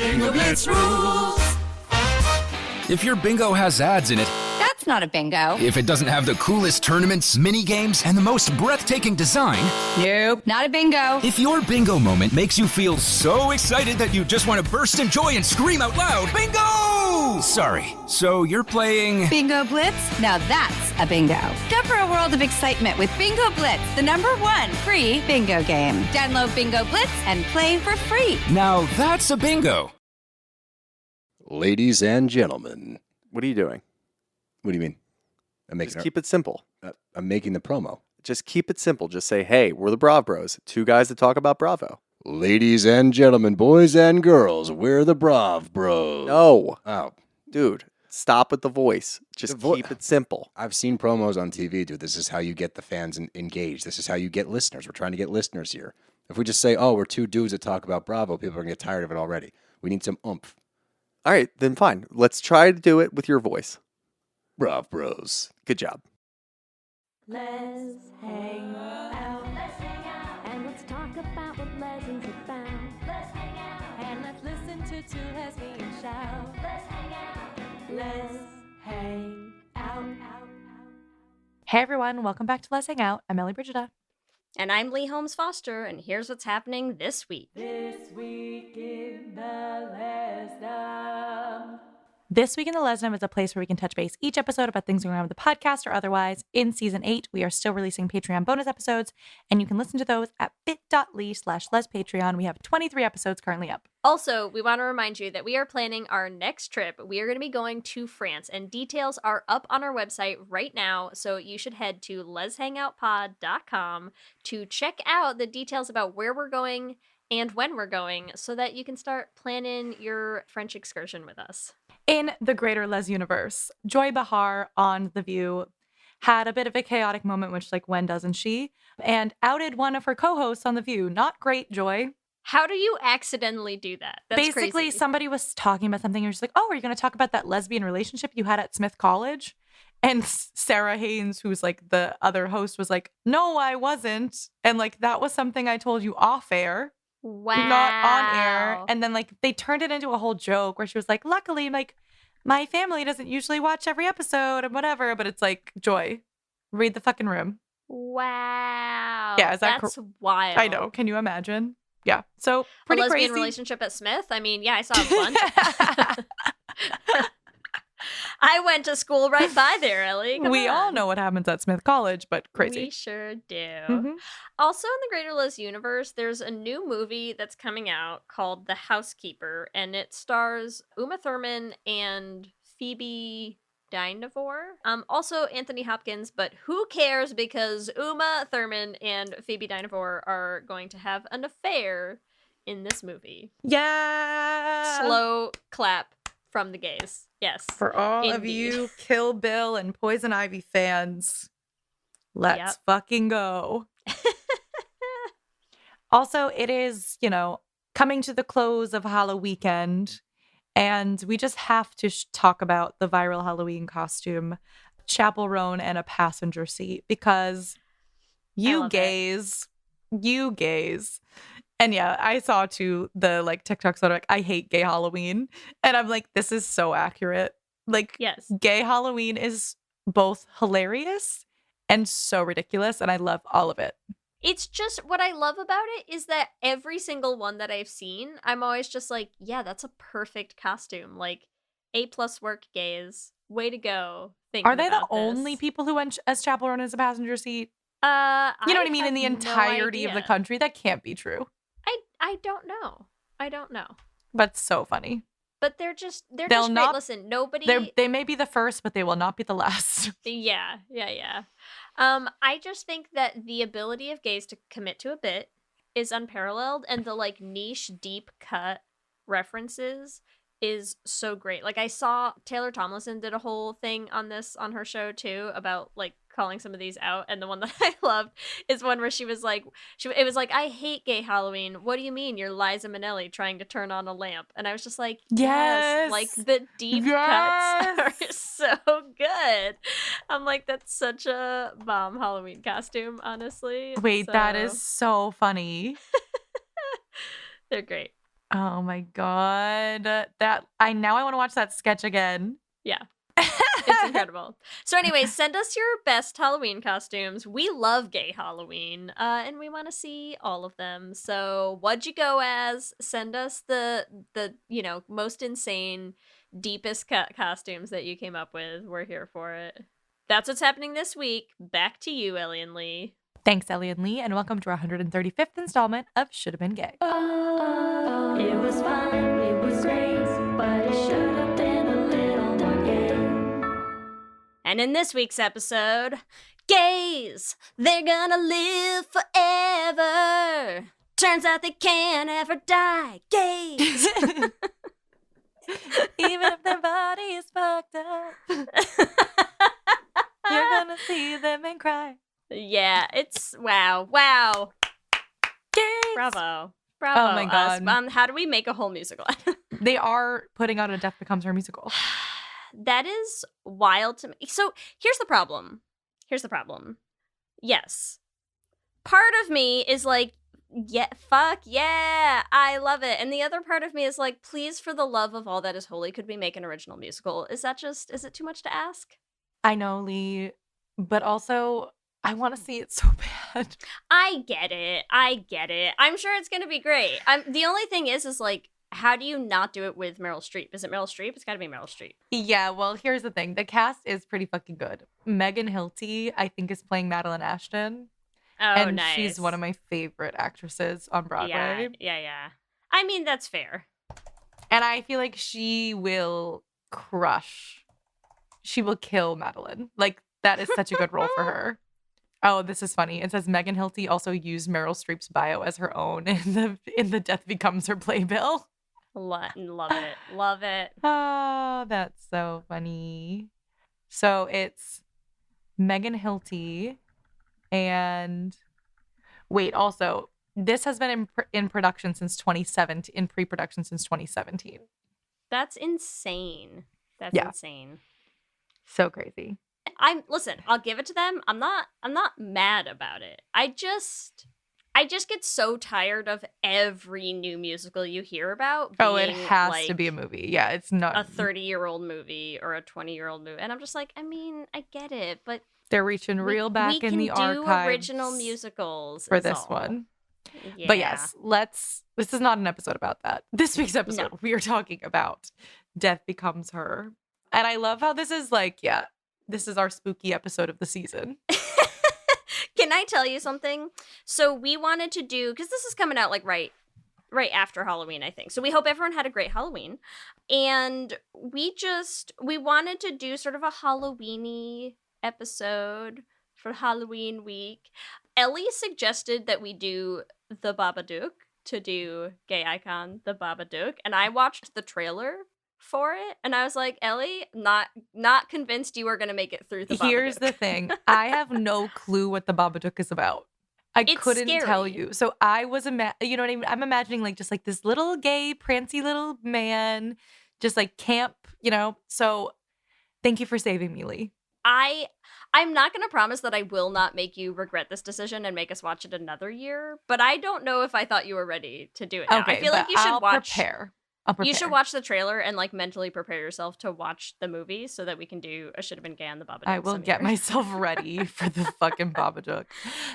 Bingo Blitz rules. If your bingo has ads in it, That's not a bingo. if it doesn't have the coolest tournaments, mini games, and the most breathtaking design, Nope, not a bingo. if your bingo moment makes you feel so excited that you just want to burst in joy and scream out loud, bingo! Sorry, so you're playing... Bingo Blitz? Now that's a bingo. Go for a world of excitement with Bingo Blitz, the #1 free bingo game. Download Bingo Blitz and play for free. Now that's a bingo. Ladies and gentlemen. What are you doing? What do you mean? Just keep it simple. I'm making the promo. Just keep it simple. Just say, hey, we're the Brav Bros. Two guys that talk about Bravo. Ladies and gentlemen, boys and girls, we're the Brav Bros. No. Oh. Dude, stop with the voice. Just keep it simple. I've seen promos on TV, dude. This is how you get the fans engaged. This is how you get listeners. We're trying to get listeners here. If we just say, oh, we're two dudes that talk about Bravo, people are going to get tired of it already. We need some oomph. All right, then fine. Let's try to do it with your voice. Brav Bros. Good job. Let's hang out. Let's hang out. And let's talk about what lessons are found. Let's hang out. And let's listen to two lesbians shout. Let's hang out. Let's hang out. Hey everyone, welcome back to Lez Hang Out. I'm Ellie Brigida. And I'm Leigh Holmes Foster, and here's what's happening this week. This week in the Lesdom. This week in the Lesdom is a place where we can touch base each episode about things going on with the podcast or otherwise. In season 8, we are still releasing Patreon bonus episodes, and you can listen to those at bit.ly/lespatreon. We have 23 episodes currently up. Also, we want to remind you that we are planning our next trip. We are going to be going to France, and details are up on our website right now, so you should head to lezhangoutpod.com to check out the details about where we're going and when we're going so that you can start planning your French excursion with us. In the greater Les universe, Joy Behar on The View had a bit of a chaotic moment, which, like, when doesn't she? And outed one of her co-hosts on The View. Not great, Joy. How do you accidentally do that? That's Basically, crazy. somebody was talking about something, and you're just like, oh, are you going to talk about that lesbian relationship you had at Smith College? And Sarah Haynes, who's like the other host, was like, no, I wasn't. And like, that was something I told you off air. Wow. Not on air. And then like they turned it into a whole joke where she was like, luckily, like my family doesn't usually watch every episode and whatever. But it's like, Joy, read the fucking room. Wow. Yeah, is that that's wild. I know. Can you imagine? Yeah. So pretty a lesbian crazy relationship at Smith? I mean, yeah, I saw a bunch. I went to school right by there, Ellie. Come we on. all know what happens at Smith College, but crazy. We sure do. Mhm. Also, in the Greater Lez universe, there's a new movie that's coming out called The Housekeeper, and it stars Uma Thurman and Phoebe Dynevor. Also Anthony Hopkins, but who cares because Uma Thurman and Phoebe Dynevor are going to have an affair in this movie. Yeah. Slow clap from the gays. Yes. For all of Indeed. you Kill Bill and Poison Ivy fans, let's fucking go. Also, it is, coming to the close of Halloween, and we just have to talk about the viral Halloween costume, chaperone and a passenger seat, because you gays. And yeah, I saw too the like TikToks that are like, I hate gay Halloween. And I'm like, this is so accurate. Like, yes, gay Halloween is both hilarious and so ridiculous. And I love all of it. It's just what I love about it is that every single one that I've seen, I'm always just like, yeah, that's a perfect costume. Like, A+ work gays. Way to go. Are they the only people who went as chaperone as a passenger seat? You know what I mean? In the entirety of the country? That can't be true. I don't know. But so funny. But they're just great. Listen, nobody. They may be the first, but they will not be the last. Yeah. I just think that the ability of gays to commit to a bit is unparalleled, and the like niche, deep cut references is so great. Like, I saw Taylor Tomlinson did a whole thing on this on her show too about like calling some of these out, and the one that I loved is one where she was like, it was like, I hate gay Halloween. What do you mean you're Liza Minnelli trying to turn on a lamp? And I was just like, yes, like the deep cuts are so good. I'm like, that's such a bomb Halloween costume, honestly. Wait, that is so funny. They're great. Oh my god. I want to watch that sketch again. Yeah. It's incredible. So anyway, send us your best Halloween costumes. We love gay Halloween, and we want to see all of them. So what'd you go as? Send us the most insane, deepest costumes that you came up with. We're here for it. That's what's happening this week. Back to you, Ellie and Leigh. Thanks, Ellie and Leigh, and welcome to our 135th installment of Should Have Been Gay. Oh, it was fun, it was great, but it should have been a little more gay. And in this week's episode, gays, they're gonna live forever. Turns out they can't ever die. Gays. Even if their body is fucked up, you're gonna see them and cry. Yeah, it's wow. Gays. Bravo. Oh my God. How do we make a whole musical? They are putting out a Death Becomes Her musical. That is wild to me. So here's the problem. Yes. Part of me is like, yeah, fuck yeah, I love it. And the other part of me is like, please, for the love of all that is holy, could we make an original musical? Is it too much to ask? I know, Leigh, but also I want to see it so bad. I get it. I'm sure it's going to be great. The only thing is like, how do you not do it with Meryl Streep? Is it Meryl Streep? It's got to be Meryl Streep. Yeah, well, here's the thing. The cast is pretty fucking good. Megan Hilty, I think, is playing Madeline Ashton. Oh, and nice. She's one of my favorite actresses on Broadway. Yeah. I mean, that's fair. And I feel like she will crush. She will kill Madeline. Like, that is such a good role for her. Oh, this is funny. It says Megan Hilty also used Meryl Streep's bio as her own in the Death Becomes Her playbill. Love it. Oh, that's so funny. So it's Megan Hilty and wait, also, this has been in production since 2017, in pre-production since 2017. That's insane. Insane. So crazy. Listen, I'll give it to them. I'm not mad about it. I just get so tired of every new musical you hear about being, it has like, to be a movie. Yeah, it's not a 30-year-old movie or a 20-year-old movie. And I'm just like, I mean, I get it, but they're reaching real back in the archives. We can do original musicals for this one. Yeah. But yes, this is not an episode about that. This week's episode, we are talking about Death Becomes Her. And I love how this is like, yeah, this is our spooky episode of the season. Can I tell you something? So we wanted to do, because this is coming out like right after Halloween, I think. So we hope everyone had a great Halloween. And we wanted to do sort of a Halloween-y episode for Halloween week. Ellie suggested that we do the Babadook, to do gay icon the Babadook. And I watched the trailer for it, and I was like, Ellie, not convinced you were gonna make it through the Babadook. Here's the thing. I have no clue what the Babadook is about. It's couldn't scary. tell you. So I was, you know what I mean? I'm imagining like just like this little gay, prancy little man, just like camp, you know? So thank you for saving me, Leigh. I'm not going to promise that I will not make you regret this decision and make us watch it another year, but I don't know if I thought you were ready to do it now. Okay, I feel like you should prepare. I'll prepare. You should watch the trailer and like mentally prepare yourself to watch the movie so that we can do a Should Have Been Gay on the Babadook. I will get myself ready for the fucking Babadook.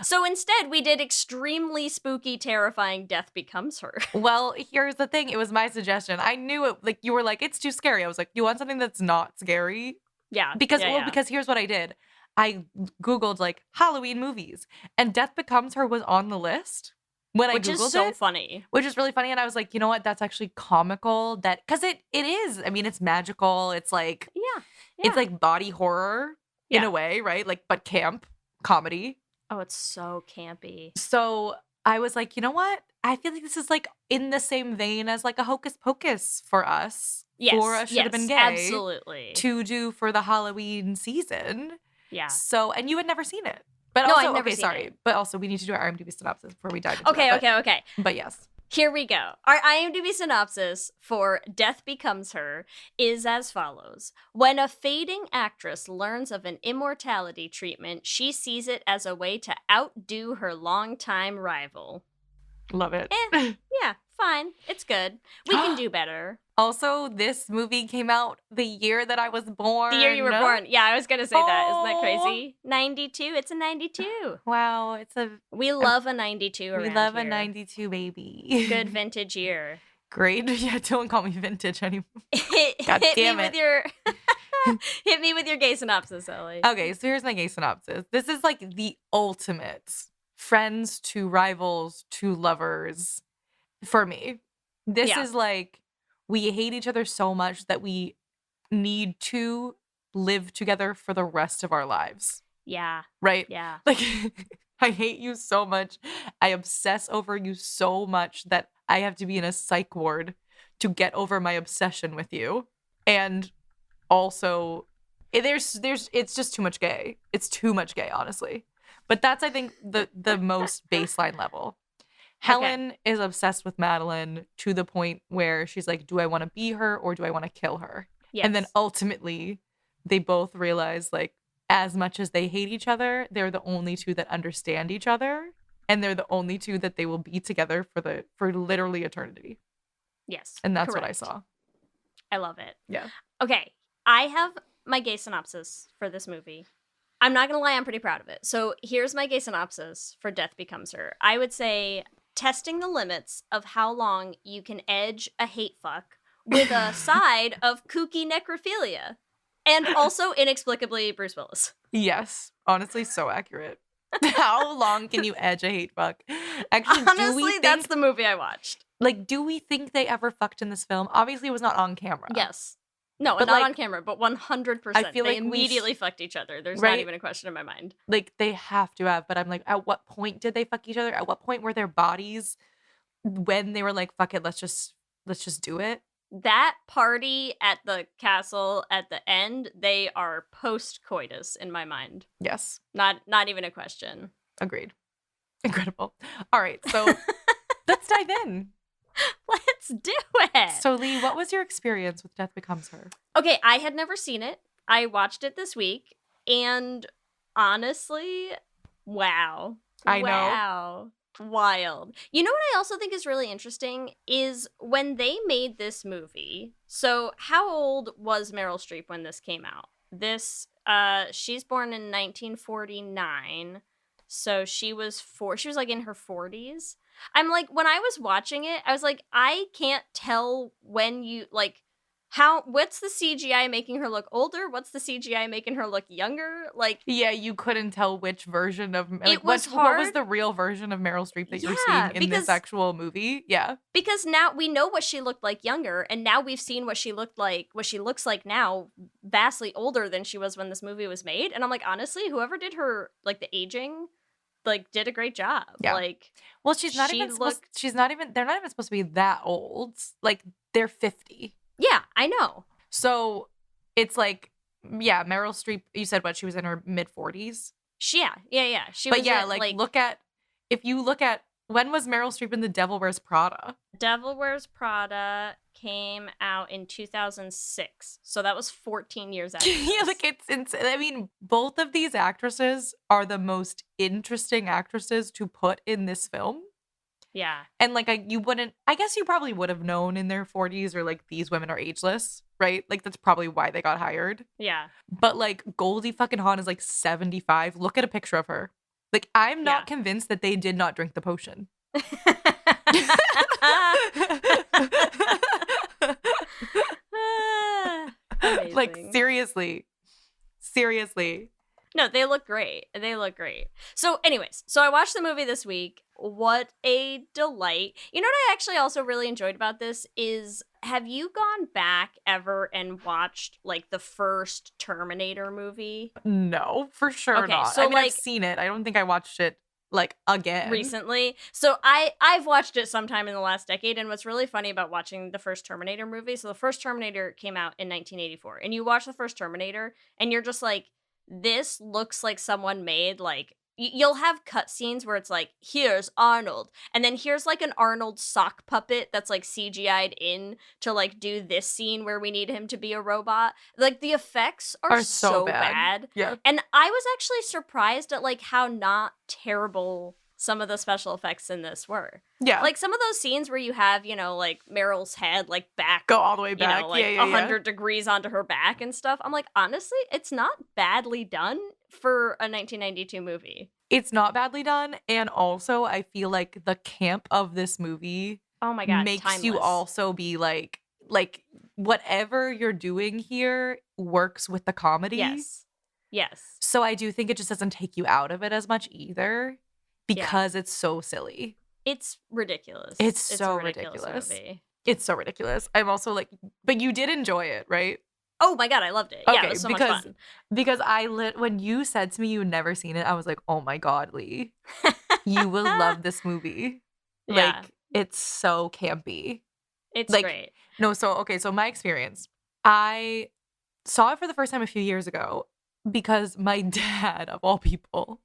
So instead, we did extremely spooky, terrifying Death Becomes Her. Well, here's the thing. It was my suggestion. I knew it. Like, you were like, it's too scary. I was like, you want something that's not scary? Yeah. Because yeah. because here's what I did. I Googled like Halloween movies, and Death Becomes Her was on the list when I Googled it. Which is so funny. Which is really funny. And I was like, you know what? That's actually comical. Because it is. I mean, it's magical. It's like, it's like body horror in a way, right? Like, but camp comedy. Oh, it's so campy. So I was like, you know what? I feel like this is like in the same vein as like a Hocus Pocus for us. Yes, for a Should Have Been Gay. Absolutely. To do for the Halloween season. Yeah. So, and you had never seen it. But no, also, I've never seen it. But also, we need to do our IMDb synopsis before we dive into Okay. But yes. Here we go. Our IMDb synopsis for Death Becomes Her is as follows. When a fading actress learns of an immortality treatment, she sees it as a way to outdo her longtime rival. Love it. Yeah, fine. It's good. We can do better. Also, this movie came out the year that I was born. The year you were born. Yeah, I was going to say that. Isn't that Oh. crazy? 92. It's a 92. Wow, We love a 92 around we love here. a 92 baby. Good vintage year. Great. Yeah, don't call me vintage anymore. God hit damn me it. with your hit me with your gay synopsis, Ellie. Okay, so here's my gay synopsis. This is like the ultimate friends to rivals to lovers for me. This Yeah. is like we hate each other so much that we need to live together for the rest of our lives, Yeah. right? Yeah. Like I hate you so much. I obsess over you so much that I have to be in a psych ward to get over my obsession with you. And also it's just too much gay. It's too much gay, honestly. But that's, I think, the most baseline level. Helen is obsessed with Madeline to the point where she's like, do I want to be her or do I want to kill her? Yes. And then ultimately, they both realize, like, as much as they hate each other, they're the only two that understand each other. And they're the only two that they will be together for literally eternity. Yes. And that's what I correct. saw. I love it. Yeah. Okay. I have my gay synopsis for this movie. I'm not going to lie, I'm pretty proud of it. So here's my gay synopsis for Death Becomes Her. I would say testing the limits of how long you can edge a hate fuck with a side of kooky necrophilia. And also, inexplicably, Bruce Willis. Yes. Honestly, so accurate. How long can you edge a hate fuck? Actually, Honestly, that's the movie I watched. Like, do we think they ever fucked in this film? Obviously, it was not on camera. Yes. No, But, not like, on camera, but 100%. I feel they like we immediately fucked each other. There's Right? not even a question in my mind. Like, they have to have. But I'm like, at what point did they fuck each other? At what point were their bodies when they were like, fuck it, let's just do it? That party at the castle at the end, they are post-coitus in my mind. Yes. Not even a question. Agreed. Incredible. All right. So let's dive in. Let's do it. So, Leigh, what was your experience with Death Becomes Her? Okay, I had never seen it. I watched it this week, and honestly, wow. I know. Wow. Wild. You know what I also think is really interesting is when they made this movie. So, how old was Meryl Streep when this came out? She's born in 1949. So she was like in her 40s. I'm like, when I was watching it, I was like, I can't tell when you, like, what's the CGI making her look older? What's the CGI making her look younger? Like, Yeah, you couldn't tell which version of like, It was what was hard. the real version of Meryl Streep that you're Yeah, seeing in because- this actual movie? Yeah. because now we know what she looked like younger, and now we've seen what she looks like now, vastly older than she was when this movie was made. And I'm like, honestly, whoever did her, like, the aging, like, did a great job. Yeah. Like, Well, she's not She even looked- they're not even supposed to be that old. Like, they're 50. yeah, I know. So it's like, yeah, Meryl Streep, you said what, she was in her mid 40s? Yeah. She But was yeah, in, like if you look at when was Meryl Streep in The Devil Wears Prada? Devil Wears Prada came out in 2006. So that was 14 years after. Yeah, like I mean, both of these actresses are the most interesting actresses to put in this film. Yeah. And like I guess you probably would have known in their 40s or like these women are ageless, right? Like that's probably why they got hired. Yeah. But like Goldie fucking Hawn is like 75. Look at a picture of her. Like I'm not Yeah. convinced that they did not drink the potion. Like Amazing. seriously. No, they look great. So anyways, so I watched the movie this week. What a delight. You know what I actually also really enjoyed about this is, have you gone back ever and watched like the first Terminator movie No, for sure Okay, not. so, I mean, I've like- seen it. I don't think I watched it like again. recently? So I've watched it sometime in the last decade, and what's really funny about watching the first Terminator movie, so the first Terminator came out in 1984, and you watch the first Terminator and you're just like, this looks like someone made like you'll have cutscenes where it's like, here's Arnold, and then here's like an Arnold sock puppet that's like CGI'd in to like do this scene where we need him to be a robot. Like the effects are so bad. Yeah. And I was actually surprised at like how not terrible some of the special effects in this were. Yeah. Like some of those scenes where you have, like Meryl's head like back, go all the way back. like yeah. 100 degrees onto her back and stuff. I'm like, honestly, it's not badly done for a 1992 movie. It's not badly done. And also, I feel like the camp of this movie Oh my God, makes you timeless. also be like whatever you're doing here works with the comedy. Yes. So I do think it just doesn't take you out of it as much either because it's so silly. It's ridiculous. It's so a ridiculous. Movie. It's so ridiculous. I'm also like, but you did enjoy it, right? Oh my God, I loved it. Okay, Yeah, it was so much fun. Because when you said to me you'd never seen it, I was like, oh my God, Leigh, you will love this movie. Yeah. Like, it's so campy. It's like, great. No, so my experience, I saw it for the first time a few years ago because my dad, of all people,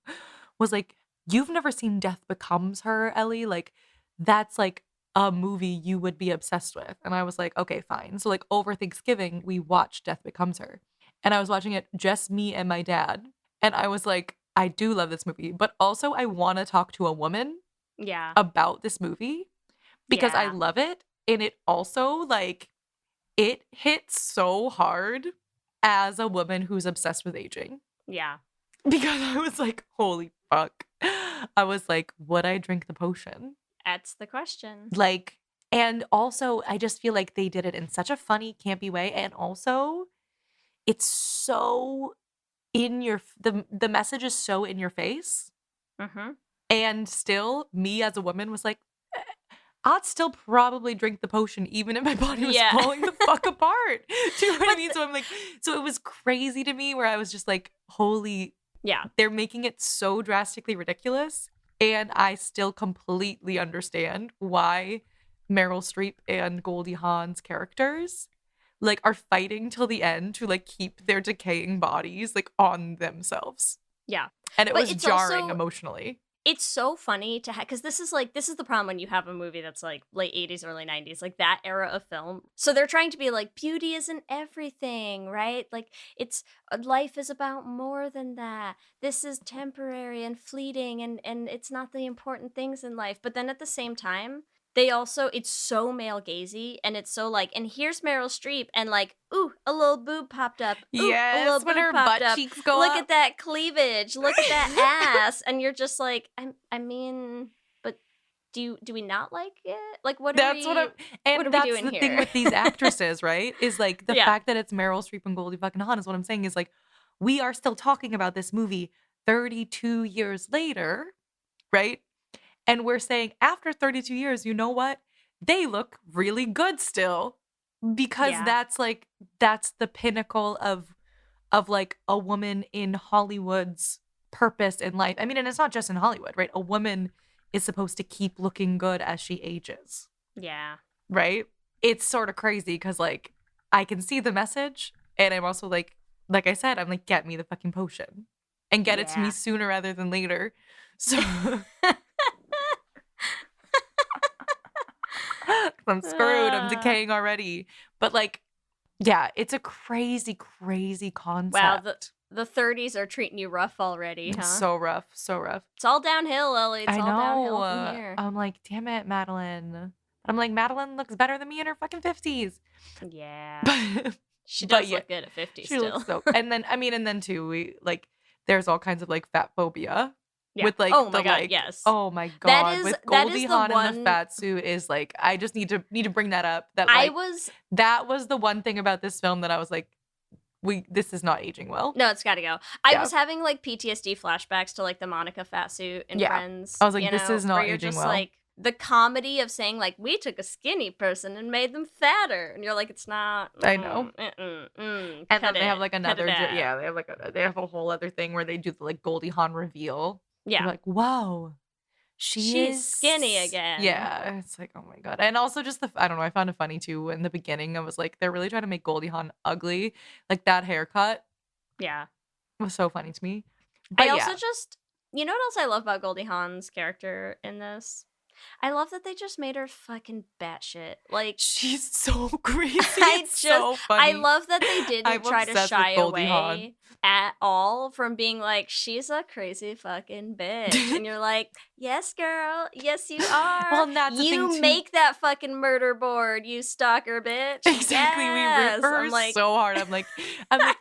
was like, you've never seen Death Becomes Her, Ellie? Like, that's like a movie you would be obsessed with. And I was like, okay, fine. So like over Thanksgiving, we watched Death Becomes Her. And I was watching it just me and my dad. And I was like, I do love this movie, but also I want to talk to a woman about this movie because I love it. And it also, like, it hits so hard as a woman who's obsessed with aging. Yeah. Because I was like, holy fuck. I was like, would I drink the potion? That's the question. Like, and also, I just feel like they did it in such a funny, campy way. And also, it's so in your, the message is so in your face. Mm-hmm. And still, me as a woman was like, I'd still probably drink the potion even if my body was falling the fuck apart. Do you know what I mean? So I'm like, so it was crazy to me where I was just like, holy, they're making it so drastically ridiculous. And I still completely understand why Meryl Streep and Goldie Hawn's characters like are fighting till the end to like keep their decaying bodies like on themselves. Yeah. And it was jarring emotionally. It's so funny to have, because this is the problem when you have a movie that's like late 80s, early 90s, like that era of film. So they're trying to be like, beauty isn't everything, right? Like life is about more than that. This is temporary and fleeting and it's not the important things in life. But then at the same time, it's so male gazy and it's so like, and here's Meryl Streep and like, ooh, a little boob popped up. Ooh, yes, a little when boob her popped butt up. cheeks go Look up. at that cleavage. Look at that ass. And you're just like, I mean, but do we not like it? Like, what are we doing the here? thing with these actresses, right? Is like the fact that it's Meryl Streep and Goldie fucking Hawn is what I'm saying is like, we are still talking about this movie 32 years later, right? And we're saying after 32 years, you know what? They look really good still because that's the pinnacle of like a woman in Hollywood's purpose in life. I mean, and it's not just in Hollywood, right? A woman is supposed to keep looking good as she ages. Yeah. Right? It's sort of crazy because like I can see the message and I'm also like I said, I'm like, get me the fucking potion and get it to me sooner rather than later. So I'm screwed. I'm decaying already. But like, yeah, it's a crazy, crazy concept. Wow, the 30s are treating you rough already, huh? So rough, so rough. It's all downhill, Ellie. It's I all know. downhill from here. I'm like, damn it, Madeline. I'm like, Madeline looks better than me in her fucking 50s. Yeah. But she does look good at 50 she still. Looks so, and then too, we like, there's all kinds of like fat phobia. Yeah. With like, oh my the, god, like, yes. Oh my god, with Goldie Hawn one... in the fat suit is like, I just need to bring that up. That like, that was the one thing about this film that I was like, this is not aging well. No, it's got to go. I was having like PTSD flashbacks to like the Monica fat suit in Friends. I was like, this is not aging well. Like the comedy of saying like, we took a skinny person and made them fatter, and you're like, it's not. I know. And then they have like another. They have a whole other thing where they do the like Goldie Hawn reveal. Yeah. You're like, whoa. She's skinny again. Yeah. It's like, oh my God. And also just I don't know, I found it funny too. In the beginning, I was like, they're really trying to make Goldie Hawn ugly. Like that haircut. Yeah. Was so funny to me. But I also just, you know what else I love about Goldie Hawn's character in this? I love that they just made her fucking batshit. Like, she's so crazy. So funny. I love that they didn't try to shy away. at all from being like, she's a crazy fucking bitch. And you're like, yes, girl. Yes, you are. Well, and that's the you thing, too. make that fucking murder board, you stalker bitch. Exactly. Yes. We rip her I'm like, so hard. I'm like,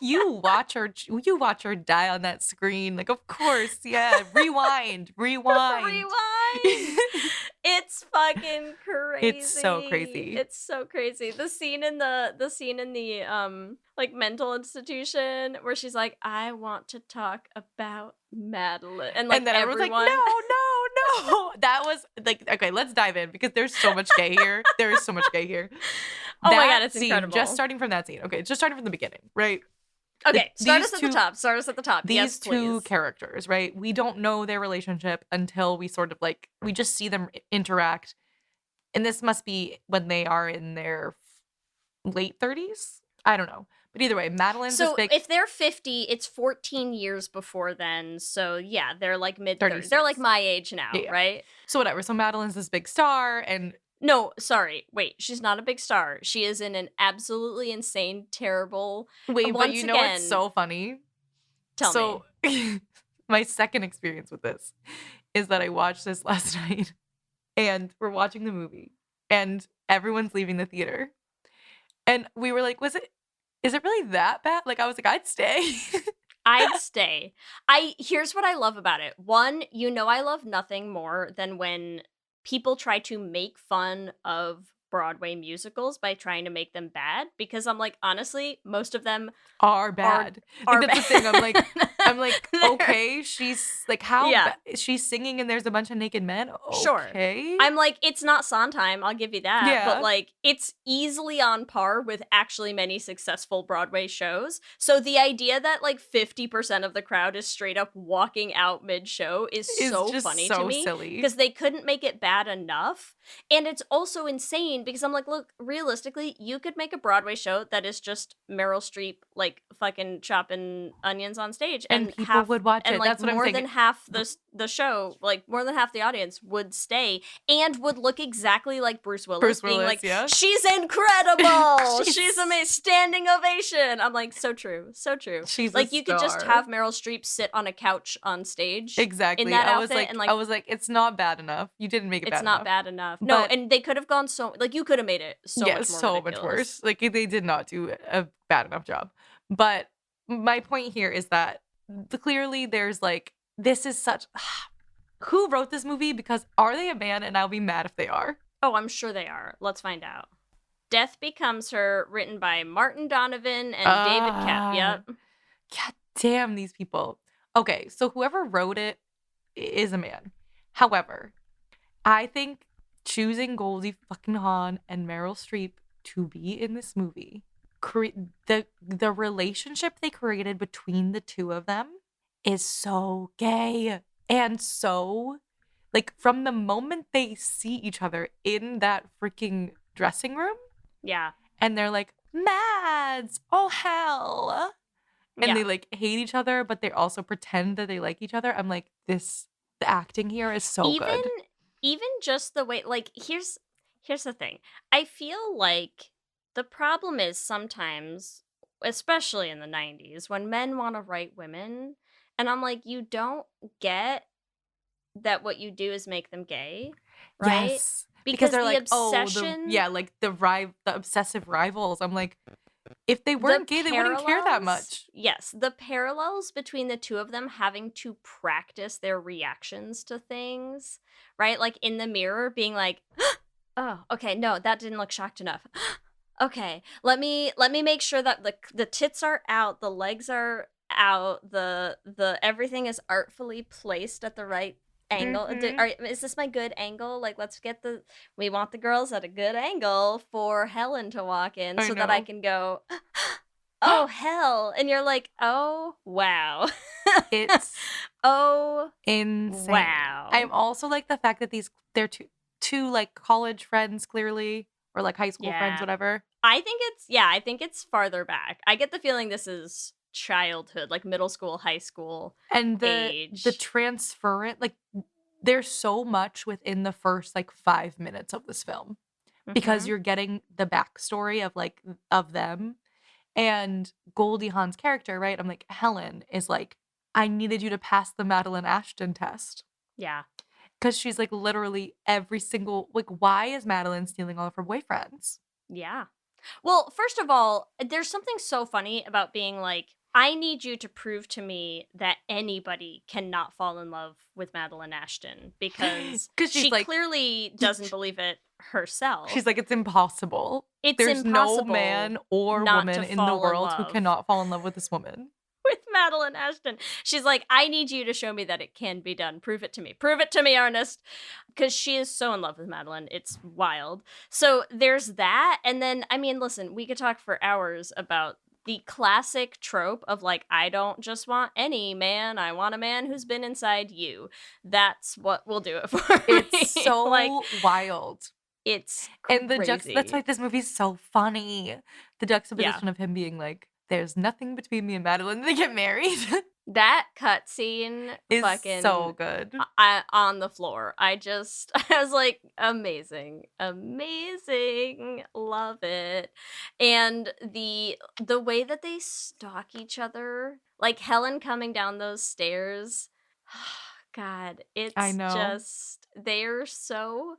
you watch her die on that screen. Like, of course, yeah. Rewind. rewind. It's fucking crazy. It's so crazy. It's so crazy. The scene in the like mental institution where she's like, I want to talk about Madeline, and like then everyone's everyone like, no. That was like, okay, let's dive in because there's so much gay here. There is so much gay here. Oh my That God, it's scene, incredible. Just starting from that scene. Okay, just starting from the beginning, right? Okay, start these us at the top. Start us at the top. These Yes, two please. characters, right? We don't know their relationship until we sort of like, we just see them interact. And this must be when they are in their late 30s. I don't know. But either way, Madeline's So this big. if they're 50, it's 14 years before then. So yeah, they're like mid 30s. 36. They're like my age now, Yeah. right? So whatever. So Madeline's this big star, and No, sorry. Wait, she's not a big star. She is in an absolutely insane, terrible. wait, but once you know again, what's so funny? Tell me. My second experience with this is that I watched this last night, and we're watching the movie, and everyone's leaving the theater, and we were like, is it really that bad? Like, I was like, I'd stay. I'd stay. Here's what I love about it. One, I love nothing more than when people try to make fun of Broadway musicals by trying to make them bad, because I'm like, honestly, most of them Are bad. are Like, that's the thing. I'm like, They're- okay, she's like, how Yeah. she's singing and there's a bunch of naked men. Sure. Okay. I'm like, it's not Sondheim, I'll give you that. Yeah. But like, it's easily on par with actually many successful Broadway shows. So the idea that like 50% of the crowd is straight up walking out mid-show is It's so just funny so to me. silly. Because they couldn't make it bad enough. And it's also insane because I'm like, look, realistically, you could make a Broadway show that is just Meryl Streep like fucking chopping onions on stage, And people would watch and it. like That's what I'm more saying. than half the show, like more than half the audience would stay and would look exactly like Bruce Willis, being Willis, like, yeah. she's incredible, She's- she's amazing, standing ovation. I'm like, so true, so true. She's a like you could just star. have Meryl Streep sit on a couch on stage, Exactly. in that I was outfit, like, and like, I was like, it's not bad enough. You didn't make it it's bad not enough. bad enough. No, But- and they could have gone so like you could have made it so Yeah, much more so much ridiculous. worse. Like, they did not do a bad enough job. But my point here is that clearly there's like, this is such. Who wrote this movie? Because are they a man? And I'll be mad if they are. Oh, I'm sure they are. Let's find out. Death Becomes Her, written by Martin Donovan and David Kapp. Yep. God damn these people. Okay, so whoever wrote it is a man. However, I think choosing Goldie fucking Hawn and Meryl Streep to be in this movie, the relationship they created between the two of them is so gay. And so, like, from the moment they see each other in that freaking dressing room, Yeah. and they're like, Mads, oh hell. And Yeah. they like hate each other, but they also pretend that they like each other. I'm like, the acting here is so good. Even just the way, like, here's the thing. I feel like the problem is sometimes, especially in the 90s, when men want to write women, and I'm like, you don't get that what you do is make them gay, right? Yes. Because they're the like, obsession, like the obsessive rivals. I'm like, if they weren't gay, they wouldn't care that parallels- much. Yes, the parallels between the two of them having to practice their reactions to things, right? Like in the mirror being like, oh, okay, no, that didn't look shocked enough. Okay, let me make sure that the tits are out, the legs are out, the everything is artfully placed at the right angle. Is this my good angle? Like, we want the girls at a good angle for Helen to walk in, I so that I know. can go, oh hell, and you're like, oh wow. It's Oh insane. wow. I'm also like the fact that they're two like college friends clearly, or like high school friends, Yeah. whatever. I think it's farther back. I get the feeling this is childhood, like middle school, high school. And age. the transferent, like, there's so much within the first like 5 minutes of this film because Mhm. you're getting the backstory of them, And Goldie Hawn's character, right? I'm like, Helen is like, I needed you to pass the Madeline Ashton test. Yeah. Because she's like literally every single, like, why is Madeline stealing all of her boyfriends? Yeah. Well, first of all, there's something so funny about being like, I need you to prove to me that anybody cannot fall in love with Madeline Ashton because 'Cause she's she like- clearly doesn't believe it herself. She's like, it's impossible. It's There's impossible no man or not woman to in the fall in world who love. cannot fall in love with this woman. with Madeline Ashton. She's like, I need you to show me that it can be done. Prove it to me. Prove it to me, Ernest. Because she is so in love with Madeline. It's wild. So there's that. And then, I mean, listen, we could talk for hours about the classic trope of like, I don't just want any man. I want a man who's been inside you. That's what will do it for me. It's so like, wild. it's And crazy. that's why this movie's so funny. The juxtaposition of him being like, there's nothing between me and Madeline. They get married. That cutscene is fucking so good. on the floor. I was like, amazing, love it. And the way that they stalk each other, like Helen coming down those stairs. God, it's I know. just, they're so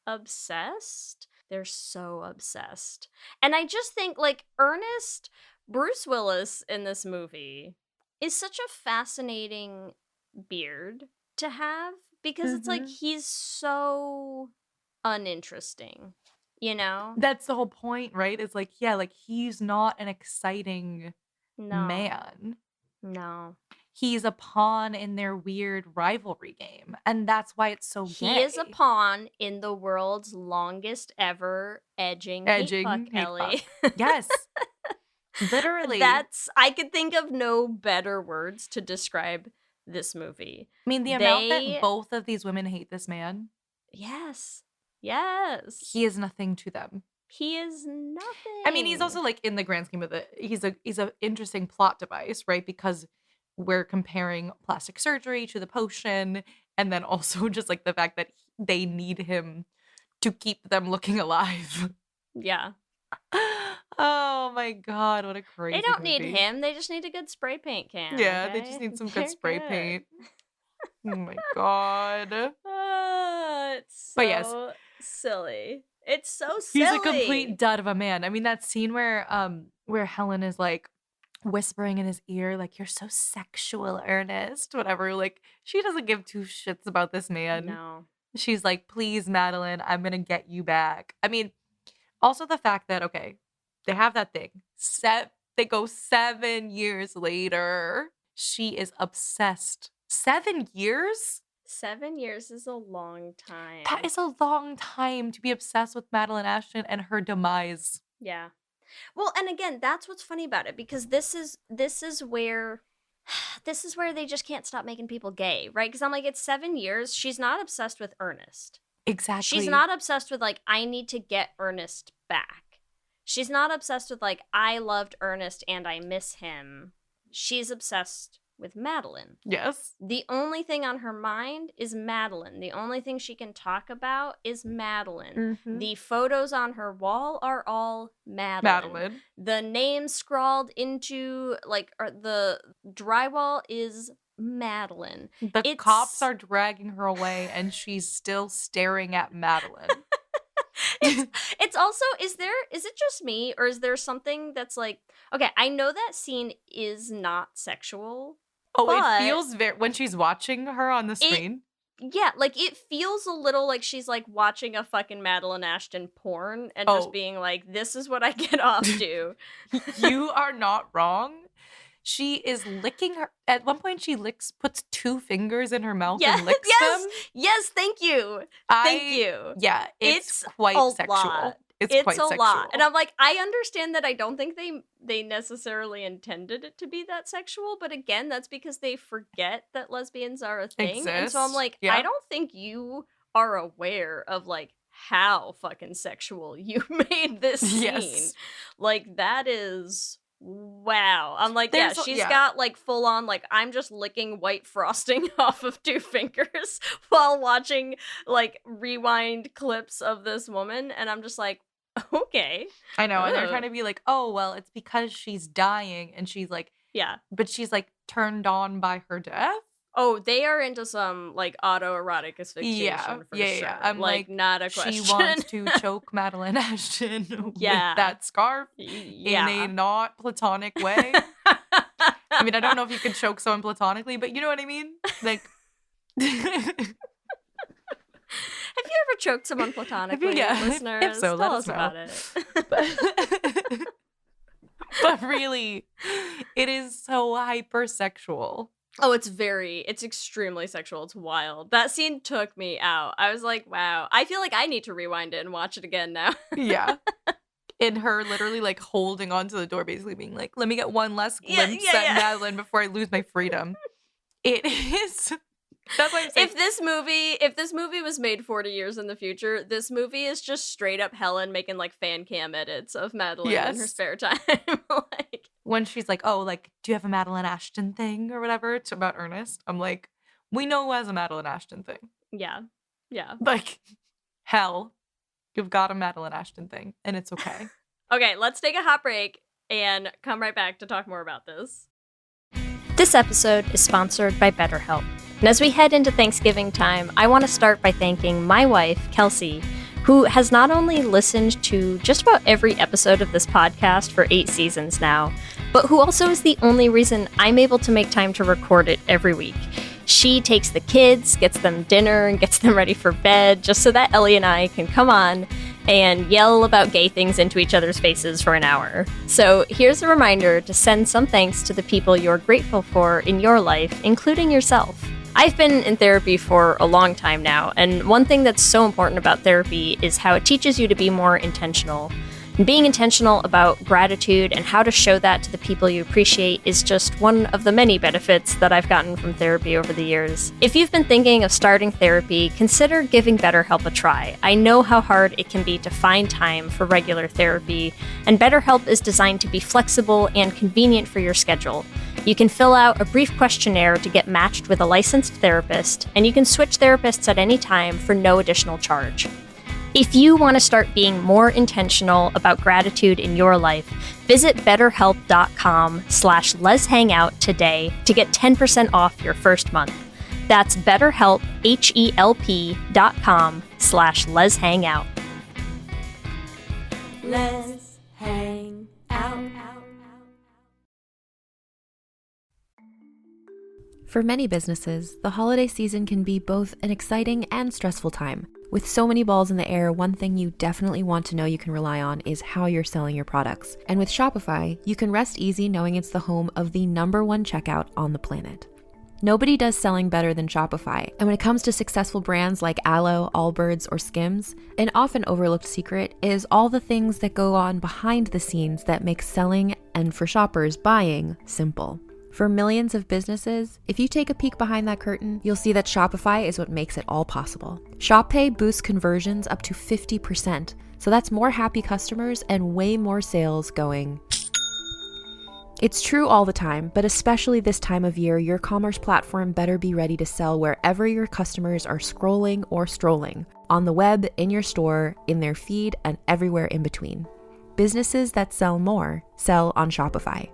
obsessed. They're so obsessed. And I just think like Ernest, Bruce Willis in this movie is such a fascinating beard to have because it's like he's so uninteresting, you know? That's the whole point, right? It's like, yeah, like he's not an exciting man. No. He's a pawn in their weird rivalry game. And that's why it's so He gay. is a pawn in the world's longest ever edging hate fuck, Ellie. Yes. Literally. I could think of no better words to describe this movie. I mean, the amount that both of these women hate this man. Yes. He is nothing to them. He is nothing. I mean, he's also like in the grand scheme of it, he's a interesting plot device, right? Because we're comparing plastic surgery to the potion, and then also just like the fact that they need him to keep them looking alive. Yeah. Oh my god, what a crazy They don't movie. need him. They just need a good spray paint can. Yeah, okay? they just need some They're good spray good. paint. Oh my god. It's so But yes. silly. It's so silly. He's a complete dud of a man. I mean, that scene where Helen is like whispering in his ear, like, you're so sexual, Ernest, whatever. Like, she doesn't give two shits about this man. No. She's like, please, Madeline, I'm gonna get you back. I mean, also the fact that, okay, they have that thing. They go 7 years later. She is obsessed. 7 years? 7 years is a long time. That is a long time to be obsessed with Madeline Ashton and her demise. Yeah. Well, and again, that's what's funny about it because this is where they just can't stop making people gay, right? Because I'm like, it's 7 years. She's not obsessed with Ernest. Exactly. She's not obsessed with like, I need to get Ernest back. She's not obsessed with like, I loved Ernest and I miss him. She's obsessed with Madeline. Yes. The only thing on her mind is Madeline. The only thing she can talk about is Madeline. Mhm. The photos on her wall are all Madeline. The name scrawled into the drywall is Madeline. The cops are dragging her away and she's still staring at Madeline. It's also, is it just me or is there something that's like, okay, I know that scene is not sexual. Oh, but it feels when she's watching her on the screen. Yeah, like it feels a little like she's like watching a fucking Madeline Ashton porn and just being like, this is what I get off to. You are not wrong. She is licking her. At one point, she puts 2 fingers in her mouth and licks them. Yes, thank you. Thank you. Yeah, it's quite sexual. Lot. It's quite a sexual. lot. And I'm like, I understand that I don't think they necessarily intended it to be that sexual, but again, that's because they forget that lesbians are a thing. And so I'm like, I don't think you are aware of like how fucking sexual you made this scene. Yes. Like that is wow. I'm like, she's yeah. got like full on like I'm just licking white frosting off of 2 fingers while watching like rewind clips of this woman, and I'm just like, Okay. I know, and they're Ugh. trying to be like, oh, well, it's because she's dying, and she's like, Yeah. but she's like turned on by her death. Oh, they are into some like autoerotic asphyxiation for sure. I'm like, not a question. She wants to choke Madeline Ashton Yeah. with that scarf Yeah. in a not platonic way. I mean, I don't know if you could choke someone platonically, but you know what I mean? Like, Have you ever choked someone platonically, yeah, listeners? if so, Tell let us us know. about it. but really, it is so hypersexual. Oh, it's extremely sexual. It's wild. That scene took me out. I was like, wow. I feel like I need to rewind it and watch it again now. Yeah. And her literally like holding onto the door, basically being like, let me get one last glimpse at Madeline before I lose my freedom. It is. That's why I'm saying. If this movie was made 40 years in the future, this movie is just straight up Helen making like fan cam edits of Madeline in her spare time. Like, when she's like, oh, like, do you have a Madeline Ashton thing or whatever? It's about Ernest. I'm like, we know who has a Madeline Ashton thing. yeah. Yeah. Like, hell, you've got a Madeline Ashton thing, and it's okay. Okay, let's take a hot break and come right back to talk more about this. This episode is sponsored by BetterHelp. And as we head into Thanksgiving time, I want to start by thanking my wife, Kelsey, who has not only listened to just about every episode of this podcast for 8 seasons now, but who also is the only reason I'm able to make time to record it every week. She takes the kids, gets them dinner, and gets them ready for bed just so that Ellie and I can come on and yell about gay things into each other's faces for an hour. So here's a reminder to send some thanks to the people you're grateful for in your life, including yourself. I've been in therapy for a long time now, and one thing that's so important about therapy is how it teaches you to be more intentional. And being intentional about gratitude and how to show that to the people you appreciate is just one of the many benefits that I've gotten from therapy over the years. If you've been thinking of starting therapy, consider giving BetterHelp a try. I know how hard it can be to find time for regular therapy, and BetterHelp is designed to be flexible and convenient for your schedule. You can fill out a brief questionnaire to get matched with a licensed therapist, and you can switch therapists at any time for no additional charge. If you want to start being more intentional about gratitude in your life, visit betterhelp.com/Lez Hang Out today to get 10% off your first month. That's BetterHelp, HELP.com/Lez Hang Out. Let's hang out. For many businesses, the holiday season can be both an exciting and stressful time. With so many balls in the air, one thing you definitely want to know you can rely on is how you're selling your products. And with Shopify, you can rest easy knowing it's the home of the #1 checkout on the planet. Nobody does selling better than Shopify. And when it comes to successful brands like Aloe, Allbirds, or Skims, an often overlooked secret is all the things that go on behind the scenes that make selling, and for shoppers, buying, simple. For millions of businesses, if you take a peek behind that curtain, you'll see that Shopify is what makes it all possible. Shop Pay boosts conversions up to 50%, so that's more happy customers and way more sales going. It's true all the time, but especially this time of year, your commerce platform better be ready to sell wherever your customers are scrolling or strolling, on the web, in your store, in their feed, and everywhere in between. Businesses that sell more sell on Shopify.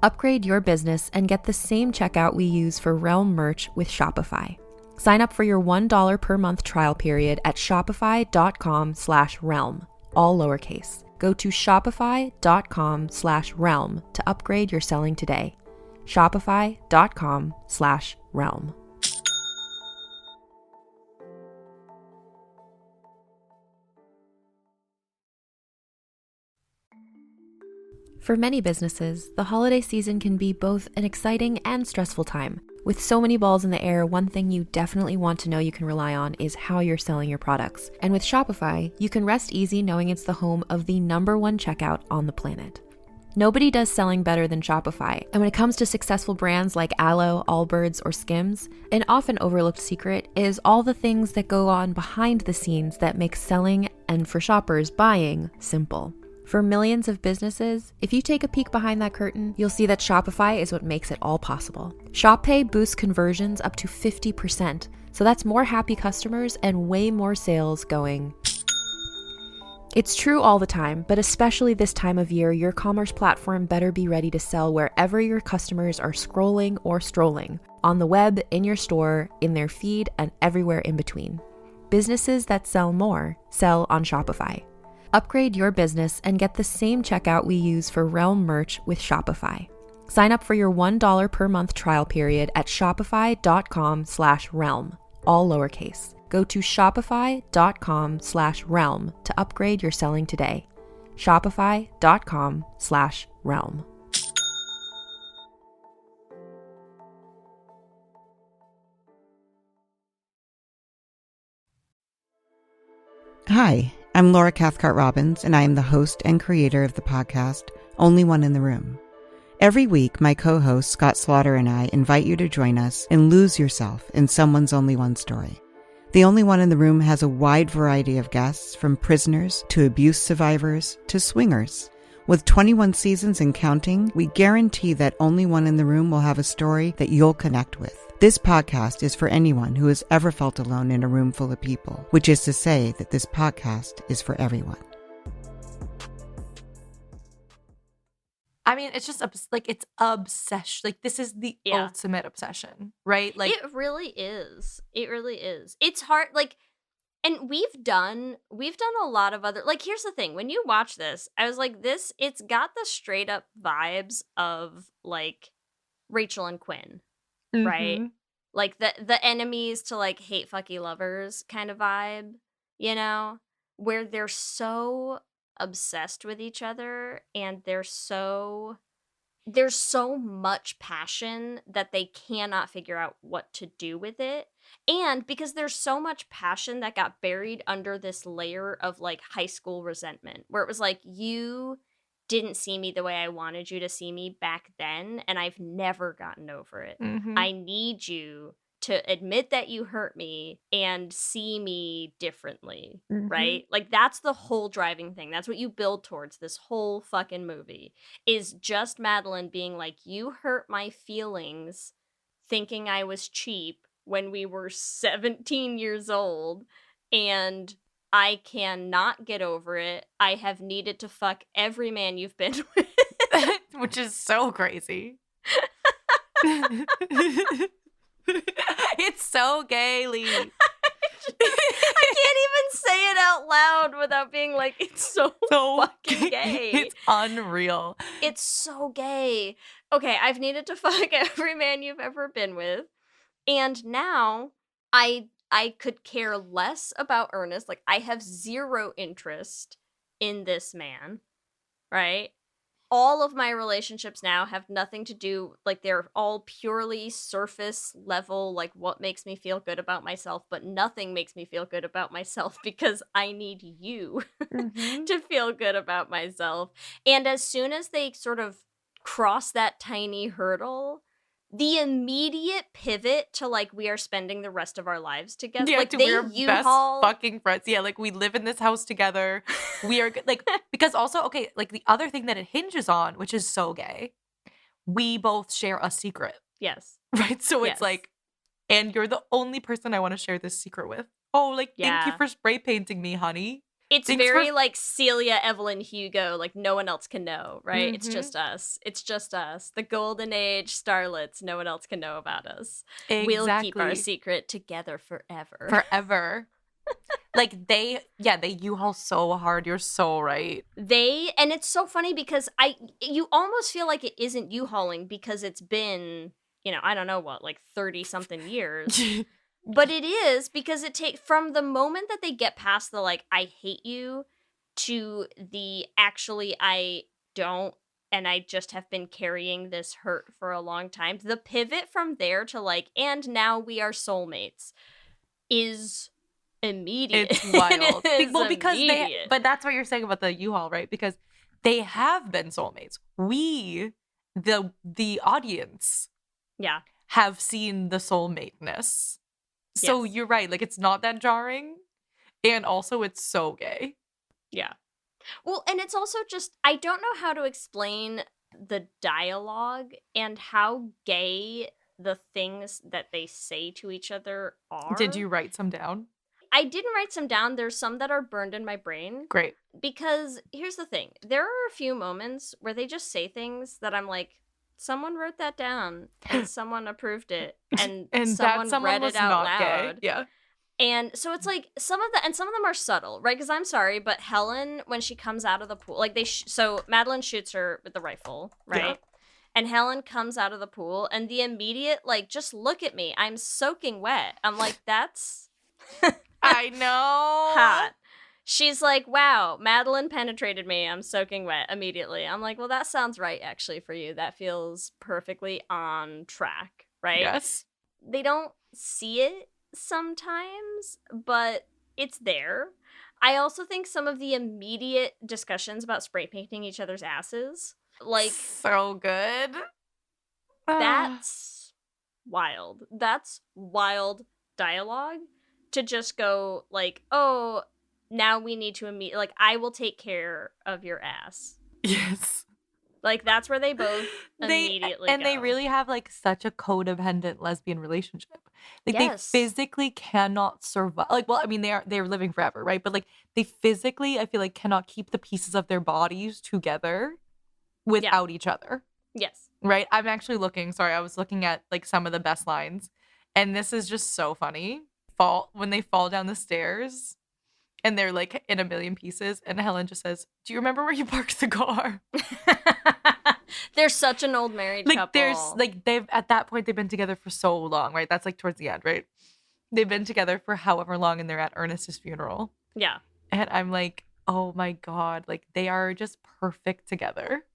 Upgrade your business and get the same checkout we use for Realm merch with Shopify. Sign up for your $1 per month trial period at shopify.com/realm, all lowercase. Go to shopify.com/realm to upgrade your selling today. Shopify.com/realm. For many businesses, the holiday season can be both an exciting and stressful time. With so many balls in the air, one thing you definitely want to know you can rely on is how you're selling your products. And with Shopify, you can rest easy knowing it's the home of the #1 checkout on the planet. Nobody does selling better than Shopify. And when it comes to successful brands like Aloe, Allbirds, or Skims, an often overlooked secret is all the things that go on behind the scenes that make selling, and for shoppers, buying, simple. For millions of businesses, if you take a peek behind that curtain, you'll see that Shopify is what makes it all possible. Shop Pay boosts conversions up to 50%, so that's more happy customers and way more sales going. It's true all the time, but especially this time of year, your commerce platform better be ready to sell wherever your customers are scrolling or strolling, on the web, in your store, in their feed, and everywhere in between. Businesses that sell more sell on Shopify. Upgrade your business and get the same checkout we use for Realm merch with Shopify. Sign up for your $1 per month trial period at shopify.com/realm, all lowercase. Go to shopify.com/realm to upgrade your selling today. Shopify.com/realm. Hi, I'm Laura Cathcart-Robbins, and I am the host and creator of the podcast, Only One in the Room. Every week, my co-host Scott Slaughter and I invite you to join us and lose yourself in someone's only one story. The Only One in the Room has a wide variety of guests, from prisoners to abuse survivors to swingers. With 21 seasons and counting, we guarantee that Only One in the Room will have a story that you'll connect with. This podcast is for anyone who has ever felt alone in a room full of people, which is to say that this podcast is for everyone. I mean, it's just it's obsession. Like, this is the ultimate obsession, right? Like, it really is. It really is. It's hard. Like, and we've done a lot of other. Like, here's the thing: when you watch this, I was like, it's got the straight up vibes of like Rachel and Quinn, right? Like the enemies to like hate fucky lovers kind of vibe, you know, where they're so obsessed with each other and there's so much passion that they cannot figure out what to do with it. And because there's so much passion that got buried under this layer of like high school resentment, where it was like, you didn't see me the way I wanted you to see me back then, and I've never gotten over it. I need you to admit that you hurt me and see me differently, right? Like, that's the whole driving thing. That's what you build towards this whole fucking movie, is just Madeline being like, you hurt my feelings thinking I was cheap when we were 17 years old, and I cannot get over it. I have needed to fuck every man you've been with. which is so crazy. It's so gay, Leigh. I can't even say it out loud without being like, it's so fucking gay. It's unreal. It's so gay. Okay, I've needed to fuck every man you've ever been with. And now I could care less about Ernest. Like, I have zero interest in this man, right? All of my relationships now have nothing to do, like, they're all purely surface level, like, what makes me feel good about myself, but nothing makes me feel good about myself because I need you to feel good about myself. And as soon as they sort of cross that tiny hurdle, the immediate pivot to, like, we are spending the rest of our lives together. Yeah, like, we're U-Haul best fucking friends. Yeah, like, we live in this house together. We are, like, because also, okay, like, the other thing that it hinges on, which is so gay, we both share a secret. Yes. Right? So it's like, and you're the only person I want to share this secret with. Oh, like, thank you for spray painting me, honey. It's very like Celia, Evelyn, Hugo, like no one else can know, right? It's just us. It's just us. The golden age starlets, no one else can know about us. Exactly. We'll keep our secret together forever. Forever. Like, they U-Haul so hard. You're so right. And it's so funny because you almost feel like it isn't U-Hauling because it's been, I don't know what, like 30 something years. But it is, because it takes, from the moment that they get past the, like, I hate you, to the actually I don't, and I just have been carrying this hurt for a long time. The pivot from there to, like, and now we are soulmates is immediate. It's wild. Because immediate. But that's what you're saying about the U-Haul, right? Because they have been soulmates. We, the audience, have seen the soulmateness. So you're right. Like, it's not that jarring. And also, it's so gay. Yeah. Well, and it's also just, I don't know how to explain the dialogue and how gay the things that they say to each other are. Did you write some down? I didn't write some down. There's some that are burned in my brain. Great. Because here's the thing. There are a few moments where they just say things that I'm like, someone wrote that down and someone approved it and someone read it out loud. Gay. Yeah. And so it's like some of them are subtle, right? Because I'm sorry, but Helen, when she comes out of the pool, like so Madeline shoots her with the rifle, right? Yeah. And Helen comes out of the pool, and the immediate, like, just look at me, I'm soaking wet. I'm like, that's I know. hot. She's like, wow, Madeline penetrated me, I'm soaking wet immediately. I'm like, well, that sounds right, actually, for you. That feels perfectly on track, right? Yes. They don't see it sometimes, but it's there. I also think some of the immediate discussions about spray painting each other's asses, like, so good. That's wild. That's wild dialogue to just go like, oh, now we need to like, I will take care of your ass. Yes. Like, that's where they both immediately go. They really have, like, such a codependent lesbian relationship. Like, yes. They physically cannot survive. Like, well, I mean, they're living forever, right? But, like, they physically, I feel like, cannot keep the pieces of their bodies together without each other. Yes. Right? I'm actually I was looking at, like, some of the best lines. And this is just so funny. When they fall down the stairs and they're, like, in a million pieces. And Helen just says, do you remember where you parked the car? They're such an old married couple. At that point, they've been together for so long, right? That's, like, towards the end, right? They've been together for however long, and they're at Ernest's funeral. Yeah. And I'm like, oh my God, like, they are just perfect together.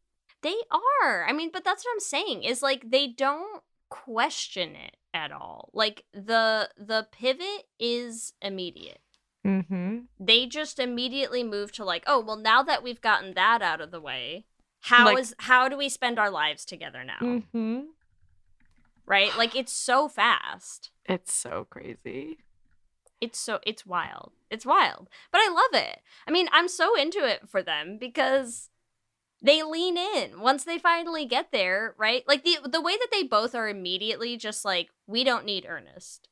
They are. I mean, but that's what I'm saying, is, like, they don't question it at all. Like, the pivot is immediate. Mm-hmm. They just immediately move to, like, oh, well, now that we've gotten that out of the way, how do we spend our lives together now? Mm-hmm. Right? Like, it's so fast. It's so crazy. It's wild. It's wild. But I love it. I mean, I'm so into it for them because they lean in once they finally get there, right? Like, the way that they both are immediately just like, we don't need Ernest.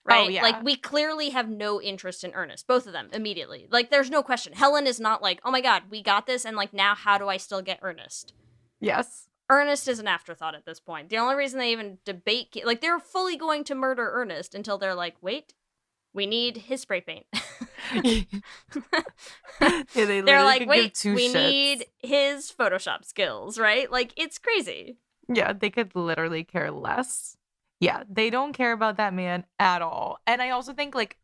Right? Oh, yeah. Like, we clearly have no interest in Ernest. Both of them, immediately. Like, there's no question. Helen is not like, oh my God, we got this, and, like, now how do I still get Ernest? Yes. Ernest is an afterthought at this point. The only reason they even debate, like, they're fully going to murder Ernest until they're like, wait, we need his spray paint. They're like, wait, we need his Photoshop skills, right? Like, it's crazy. Yeah, they could literally care less. Yeah, they don't care about that man at all. And I also think, like,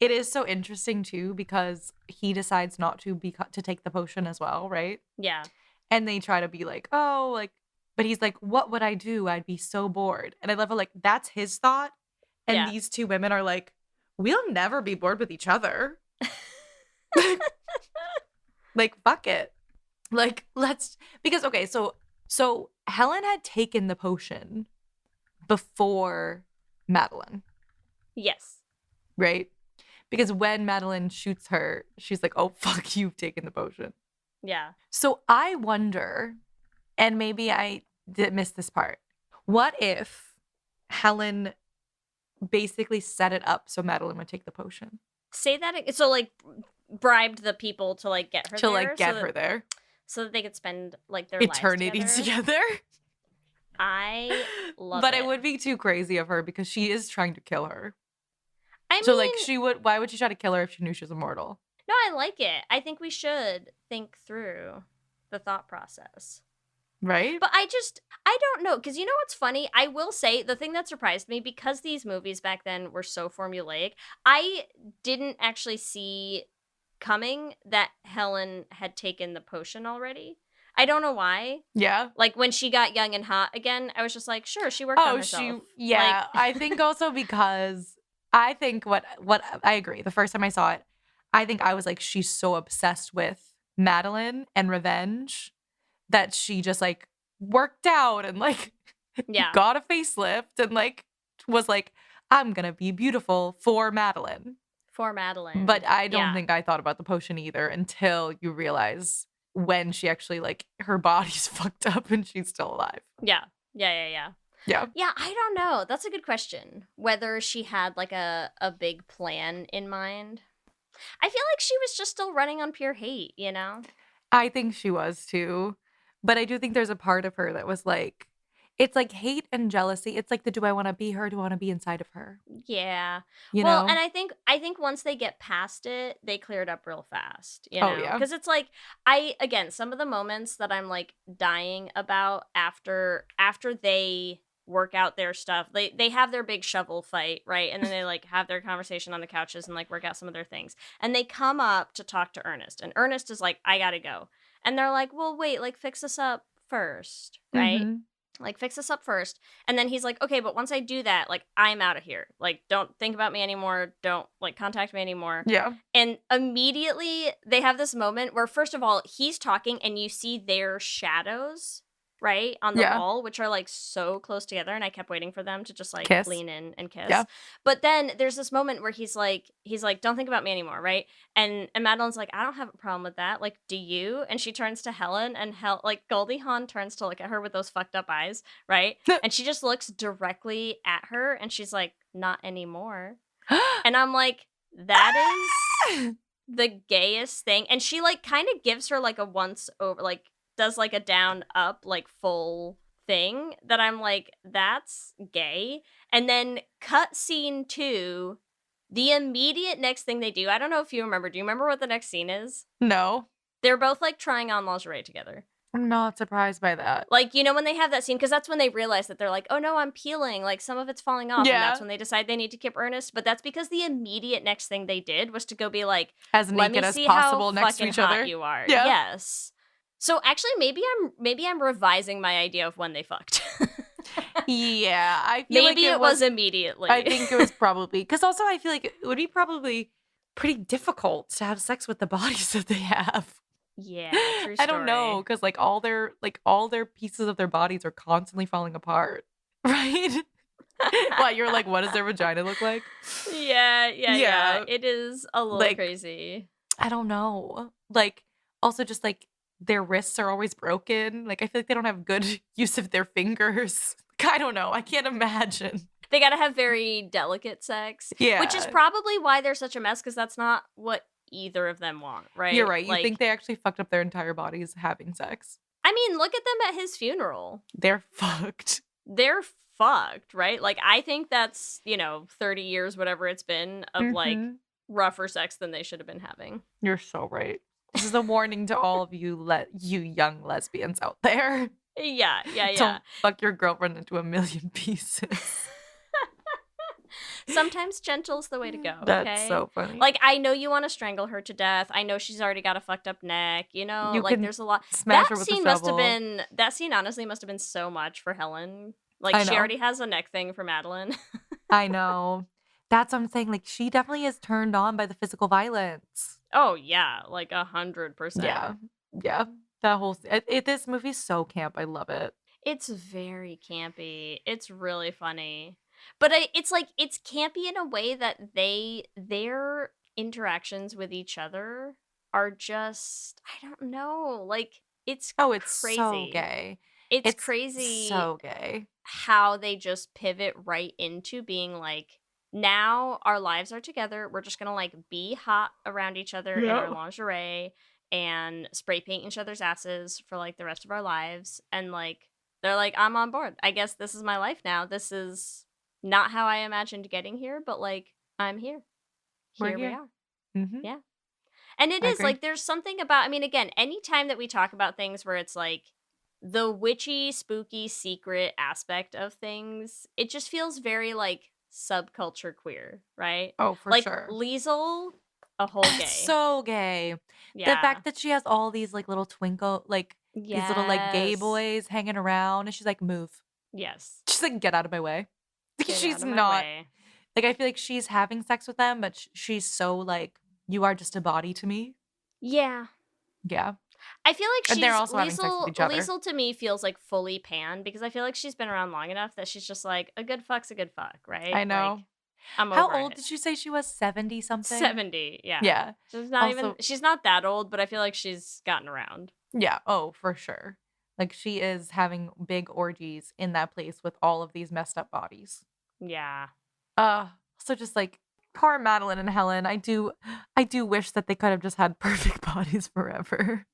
it is so interesting, too, because he decides not to take the potion as well, right? Yeah. And they try to be like, oh, like, but he's like, what would I do? I'd be so bored. And I love how, like, that's his thought. And these two women are like, we'll never be bored with each other. Like, fuck it. Like, because, okay, so Helen had taken the potion before Madeline. Yes. Right? Because when Madeline shoots her, she's like, oh, fuck, you've taken the potion. Yeah. So I wonder, and maybe I did miss this part, what if Helen basically set it up so Madeline would take the potion? Say that, so, like, bribed the people to, like, get her to, there? like, get her there. So that they could spend, like, their eternity lives together. I love but it. It would be too crazy of her because she is trying to kill her. So, like, why would she try to kill her if she knew she was immortal? No, I like it. I think we should think through the thought process. Right? But I don't know. Because you know what's funny? I will say, the thing that surprised me, because these movies back then were so formulaic, I didn't actually see coming that Helen had taken the potion already. I don't know why. Yeah. Like, when she got young and hot again, I was just like, sure, she worked on herself. Yeah. Like, I think also because I think what I agree. The first time I saw it, I think I was like, she's so obsessed with Madeline and revenge that she just, like, worked out and, like, got a facelift and, like, was like, I'm gonna be beautiful for Madeline. For Madeline. But I don't think I thought about the potion either until you realize when she actually, like, her body's fucked up and she's still alive. Yeah. Yeah. Yeah, I don't know. That's a good question. Whether she had like a big plan in mind. I feel like she was just still running on pure hate, you know? I think she was too. But I do think there's a part of her that was like, it's like hate and jealousy. It's like the do I want to be her? Do I want to be inside of her? Yeah. You Well, know? and I think once they get past it, they clear it up real fast, you Oh, know? yeah. Because it's like again, some of the moments that I'm like dying about after they work out their stuff. They have their big shovel fight, right? And then they like have their conversation on the couches and like work out some of their things. And they come up to talk to Ernest. And Ernest is like, I gotta go. And they're like, well, wait, like fix this up first, right? Mhm. Like fix this up first. And then he's like, okay, but once I do that, like I'm out of here. Like don't think about me anymore. Don't like contact me anymore. Yeah. And immediately they have this moment where first of all, he's talking and you see their shadows, right? On the Yeah. wall, which are like so close together. And I kept waiting for them to just like Kiss. lean in and kiss. Yeah. But then there's this moment where he's like, don't think about me anymore, right? And Madeline's like, I don't have a problem with that. Like, do you? And she turns to Helen and like Goldie Hawn turns to look at her with those fucked up eyes, right? And she just looks directly at her and she's like, not anymore. And I'm like, that is the gayest thing. And she like kind of gives her like a once over, like does like a down up, like full thing that I'm like, that's gay. And then cut scene 2, the immediate next thing they do, I don't know if you remember. Do you remember what the next scene is? No. They're both like trying on lingerie together. I'm not surprised by that. Like, you know, when they have that scene, because that's when they realize that they're like, oh no, I'm peeling. Like some of it's falling off. Yeah. And that's when they decide they need to keep Ernest. But that's because the immediate next thing they did was to go be like, As let me naked as see possible how next to fucking each hot other. you are. Yeah. Yes. So actually, maybe I'm revising my idea of when they fucked. Yeah. I feel Maybe like it was immediately. I think it was probably because also I feel like it would be probably pretty difficult to have sex with the bodies that they have. Yeah, true story. I don't know because like all their pieces of their bodies are constantly falling apart, right? Why you're like, what does their vagina look like? Yeah. It is a little Like, crazy. I don't know. Like also just like their wrists are always broken. Like I feel like they don't have good use of their fingers. I don't know. I can't imagine. They gotta have very delicate sex. Yeah. Which is probably why they're such a mess, because that's not what either of them want, right? You're right. You Like, think they actually fucked up their entire bodies having sex. I mean, look at them at his funeral. They're fucked. They're fucked, right? Like, I think that's, 30 years, whatever it's been, of like Mhm. rougher sex than they should have been having. You're so right. This is a warning to all of you you young lesbians out there. Yeah. Don't fuck your girlfriend into a million pieces. Sometimes gentle's the way to go. That's okay? so funny. Like, I know you want to strangle her to death. I know she's already got a fucked up neck. You Like can there's a lot. smash That her with a scene must have shovel. been. That scene honestly must have been so much for Helen. Like I she know. already has a neck thing for Madeline. I know. That's what I'm saying. Like she definitely is turned on by the physical violence. Oh yeah, like 100%. Yeah. That whole this movie's so camp. I love it. It's very campy. It's really funny. But it's like it's campy in a way that their interactions with each other are just, I don't know, like it's It's crazy. so gay. It's crazy So gay. how they just pivot right into being like, now our lives are together. We're just gonna like be hot around each other in our lingerie and spray paint each other's asses for like the rest of our lives. And like they're like, I'm on board. I guess this is my life now. This is not how I imagined getting here, but like I'm here. We're We here. are. Mm-hmm. Yeah. And it I is agree. like there's something about, I mean, again, anytime that we talk about things where it's like the witchy, spooky, secret aspect of things, it just feels very like subculture queer, right? Oh, for like sure. Liesel, a whole gay. So gay. Yeah. The fact that she has all these like little twinkle, like these little like gay Yes. boys hanging around, and she's like, move. Yes. She's like, get out of my way. Get She's out of my not way. like I feel like she's having sex with them, but she's so like, you are just a body to me. Yeah. Yeah. I feel like she's And they're also having sex with each other. Liesel to me feels like fully pan, because I feel like she's been around long enough that she's just like, a good fuck's a good fuck, right? I know. Like, I'm How over old it. did you say she was? 70 something? 70, yeah. Yeah. She's not Also- she's not that old, but I feel like she's gotten around. Yeah. Oh, for sure. Like, she is having big orgies in that place with all of these messed up bodies. Yeah. So just like poor Madeline and Helen, I do wish that they could have just had perfect bodies forever.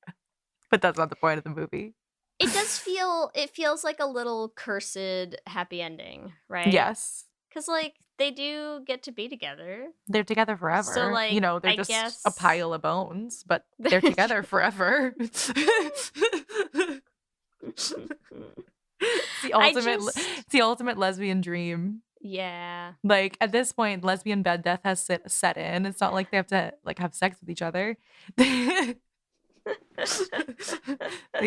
But that's not the point of the movie. It feels like a little cursed happy ending, right? Yes. Because, like, they do get to be together. They're together forever. So, like, you know, they're I just guess... a pile of bones, but they're together forever. It's the ultimate lesbian dream. Yeah. Like, at this point, lesbian bed death has set in. It's not like they have to like have sex with each other. They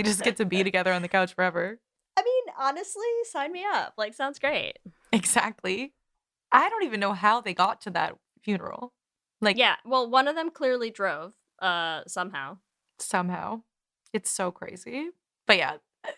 just get to be together on the couch forever. I mean, honestly, sign me up. Like, sounds great. Exactly. I don't even know how they got to that funeral. Like, yeah, well, one of them clearly drove somehow. It's so crazy. But yeah,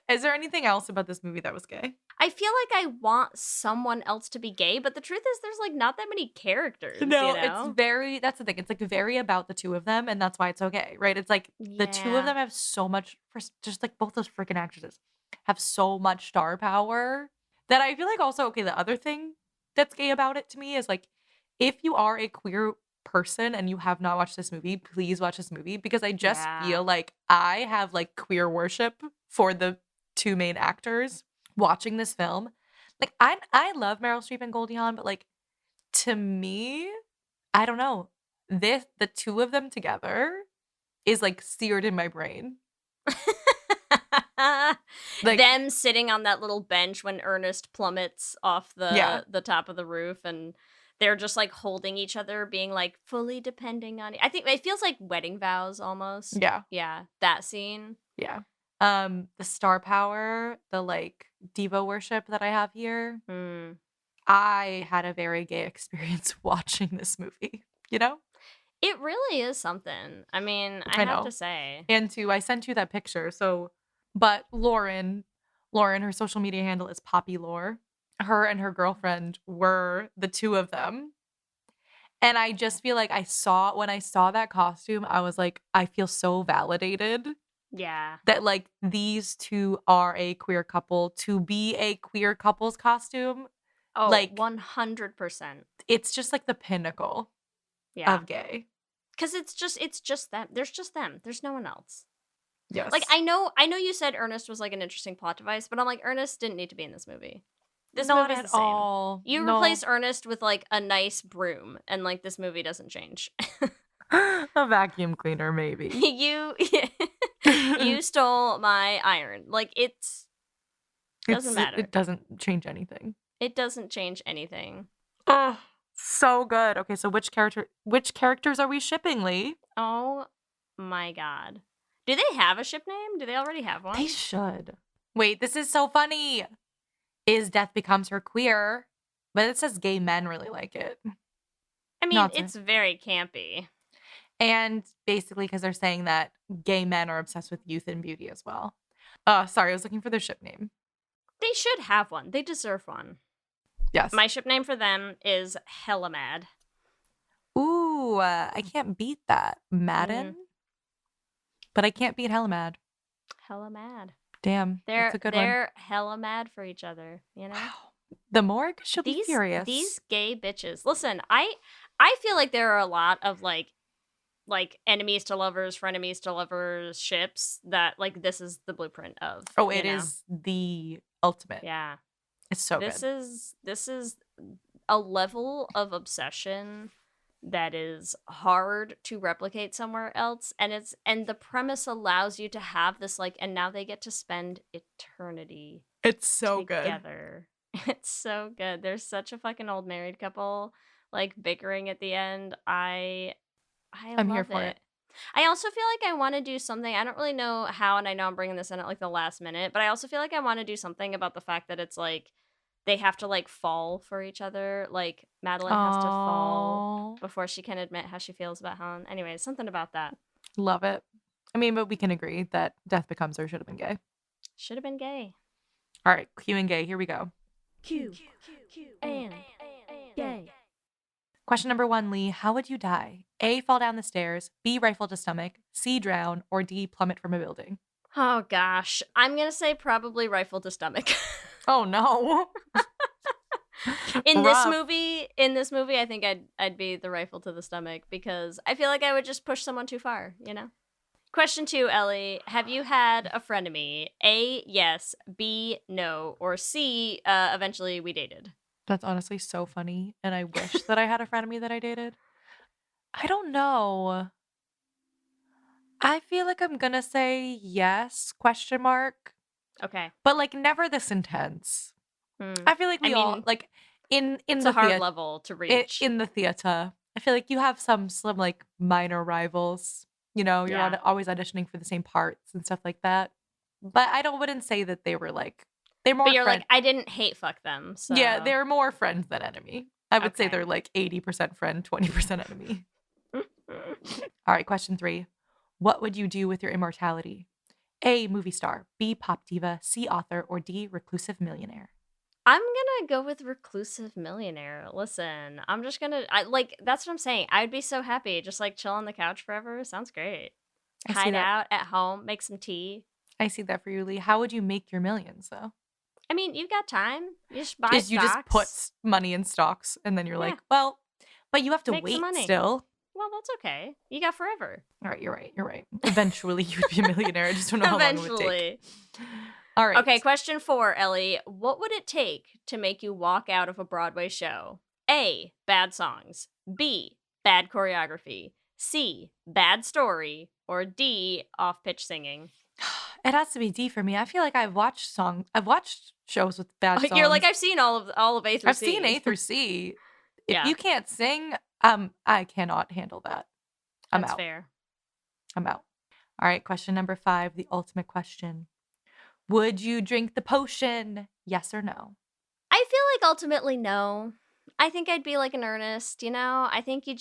is there anything else about this movie that was gay? I feel like I want someone else to be gay, but the truth is there's like not that many characters. No, you know? that's the thing. It's like very about the two of them, and that's why it's okay, right? It's like the two of them have so much, just like both those freaking actresses have so much star power that I feel like also, okay, the other thing that's gay about it to me is like, if you are a queer person and you have not watched this movie, please watch this movie, because I just feel like I have like queer worship for the two main actors watching this film. Like, I love Meryl Streep and Goldie Hawn, but like, to me, I don't know, the two of them together is like seared in my brain. Like, them sitting on that little bench when Ernest plummets off the top of the roof, and they're just like holding each other, being like fully depending on. I think it feels like wedding vows almost. Yeah, that scene. Yeah. The star power, the like diva worship that I have here. I had a very gay experience watching this movie. You know, it really is something. I mean, I have to say. And I sent you that picture. So, but Lauren, her social media handle is Poppy Lore. Her and her girlfriend were the two of them. And I just feel like when I saw that costume, I was like, I feel so validated. Yeah. That like these two are a queer couple. To be a queer couple's costume. Oh, like 100%. It's just like the pinnacle of gay. Because it's just them. There's just them. There's no one else. Yes. Like, I know you said Ernest was like an interesting plot device, but I'm like, Ernest didn't need to be in this movie. This movie's the same. All. You replace Ernest with like a nice broom, and like this movie doesn't change. A vacuum cleaner, maybe. You stole my iron. Like, doesn't matter. It doesn't change anything. It doesn't change anything. Oh, so good. Okay, so which characters are we shipping, Leigh? Oh my god. Do they have a ship name? Do they already have one? They should. Wait, this is so funny. Is Death Becomes Her queer? But it says gay men really like it. I mean, it's very campy. And basically because they're saying that gay men are obsessed with youth and beauty as well. Sorry, I was looking for their ship name. They should have one. They deserve one. Yes. My ship name for them is Helamad. Ooh, I can't beat that. Madden? But I can't beat Helamad. Helamad. Damn, that's a good one. They're hella mad for each other, you know? Wow. The morgue should be furious. These gay bitches. Listen, I feel like there are a lot of like enemies to lovers, frenemies to lovers ships that like this is the blueprint of. Oh, it is the ultimate. Yeah. It's so good. This is a level of obsession that is hard to replicate somewhere else, and the premise allows you to have this like, and now they get to spend eternity. It's so together. It's so good. They're such a fucking old married couple, like bickering at the end. I'm here for it. I also feel like I want to do something. I don't really know how, and I know I'm bringing this in at like the last minute, but I also feel like I want to do something about the fact that it's like they have to like fall for each other. Like Madeline has to fall before she can admit how she feels about Helen. Anyway, something about that. Love it. I mean, but we can agree that Death Becomes Her should have been gay. Should have been gay. All right, Q and gay. Here we go. Q and gay. Question number 1, Leigh. How would you die? A, fall down the stairs. B, rifle to stomach. C, drown. Or D, plummet from a building. Oh gosh, I'm gonna say probably rifle to stomach. Oh no. In Rough. this movie, I think I'd be the rifle to the stomach because I feel like I would just push someone too far, you know? Question 2, Ellie. Have you had a frenemy? A, yes. B, no. Or C, eventually we dated. That's honestly so funny, and I wish that I had a frenemy that I dated. I don't know. I feel like I'm gonna say yes, question mark. Okay. But like never this intense. I feel like we all like in it's the a hard theat- level to reach. in the theater. I feel like you have some like minor rivals. You know, you're Yeah. always auditioning for the same parts and stuff like that. But wouldn't say that they were like they're more. But you're friend- like, I didn't hate fuck them. So Yeah, they're more friends than enemy. I would say Okay. they're like 80% friend, 20% enemy. All right, question 3. What would you do with your immortality? A, movie star. B, pop diva. C, author. Or D, reclusive millionaire. I'm gonna go with reclusive millionaire. Listen, I'm just gonna that's what I'm saying. I'd be so happy, just like chill on the couch forever. Sounds great. I see Hide that. out at home, make some tea. I see that for you, Leigh. How would you make your millions, though? I mean, you've got time. You just buy Because you just stocks. put money in stocks, and then you're Yeah. like, well, but you have to Make some wait money. still. Well, that's okay. You got forever. All right, you're right. Eventually, you'd be a millionaire. I just don't know how long it would Eventually. take. All right. Okay, question 4, Ellie. What would it take to make you walk out of a Broadway show? A, bad songs. B, bad choreography. C, bad story. Or D, off-pitch singing. It has to be D for me. I feel like I've watched shows with bad songs. You're like, I've seen all of A through I've C. seen A through C. If Yeah. you can't sing, I cannot handle that. I'm That's out. fair. I'm out. All right, question number 5, the ultimate question. Would you drink the potion? Yes or no? I feel like ultimately no. I think I'd be like an Ernest, you know? I think you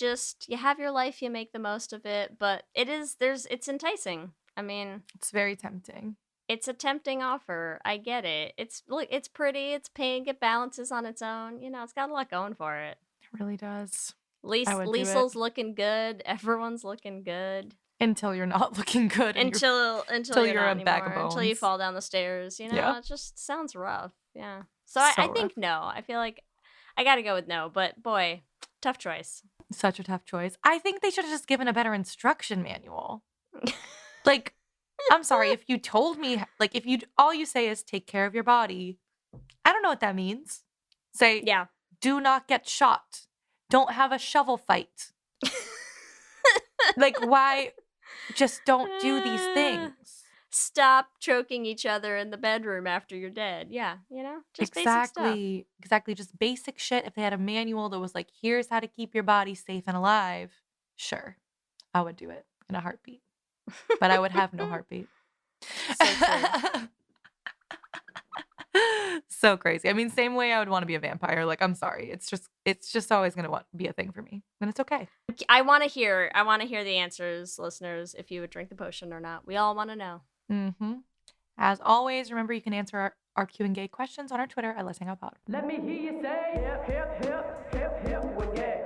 have your life, you make the most of it, but it's enticing. I mean, It's very tempting. it's a tempting offer. I get it. It's pretty, it's pink, it balances on its own. You know, it's got a lot going for it. It really does. I would do Liesl's it. looking good. Everyone's looking good. Until you're not looking good. and Until you're not a bag of anymore, until you bones. fall down the stairs. You know, Yeah. it just sounds rough. Yeah. So So I think no. I feel like I got to go with no. But boy, tough choice. Such a tough choice. I think they should have just given a better instruction manual. Like, I'm sorry, if you told me, like, if you all you say is take care of your body, I don't know what that means. Say, Yeah. do not get shot. Don't have a shovel fight. Like, why? Just don't do these things. Stop choking each other in the bedroom after you're dead. Yeah, you know, just basic stuff. Exactly. Just basic shit. If they had a manual that was like, here's how to keep your body safe and alive, sure, I would do it in a heartbeat. But I would have no heartbeat. So true. So crazy. I mean, same way I would want to be a vampire. Like, I'm sorry. It's just always going to be a thing for me. And it's okay. I want to hear the answers, listeners, if you would drink the potion or not. We all want to know. Mm-hmm. As always, remember you can answer our Q&A questions on our Twitter at Lez Hang Out Pod. Let me hear you say hip, hip, hip, hip, hip, well, yeah.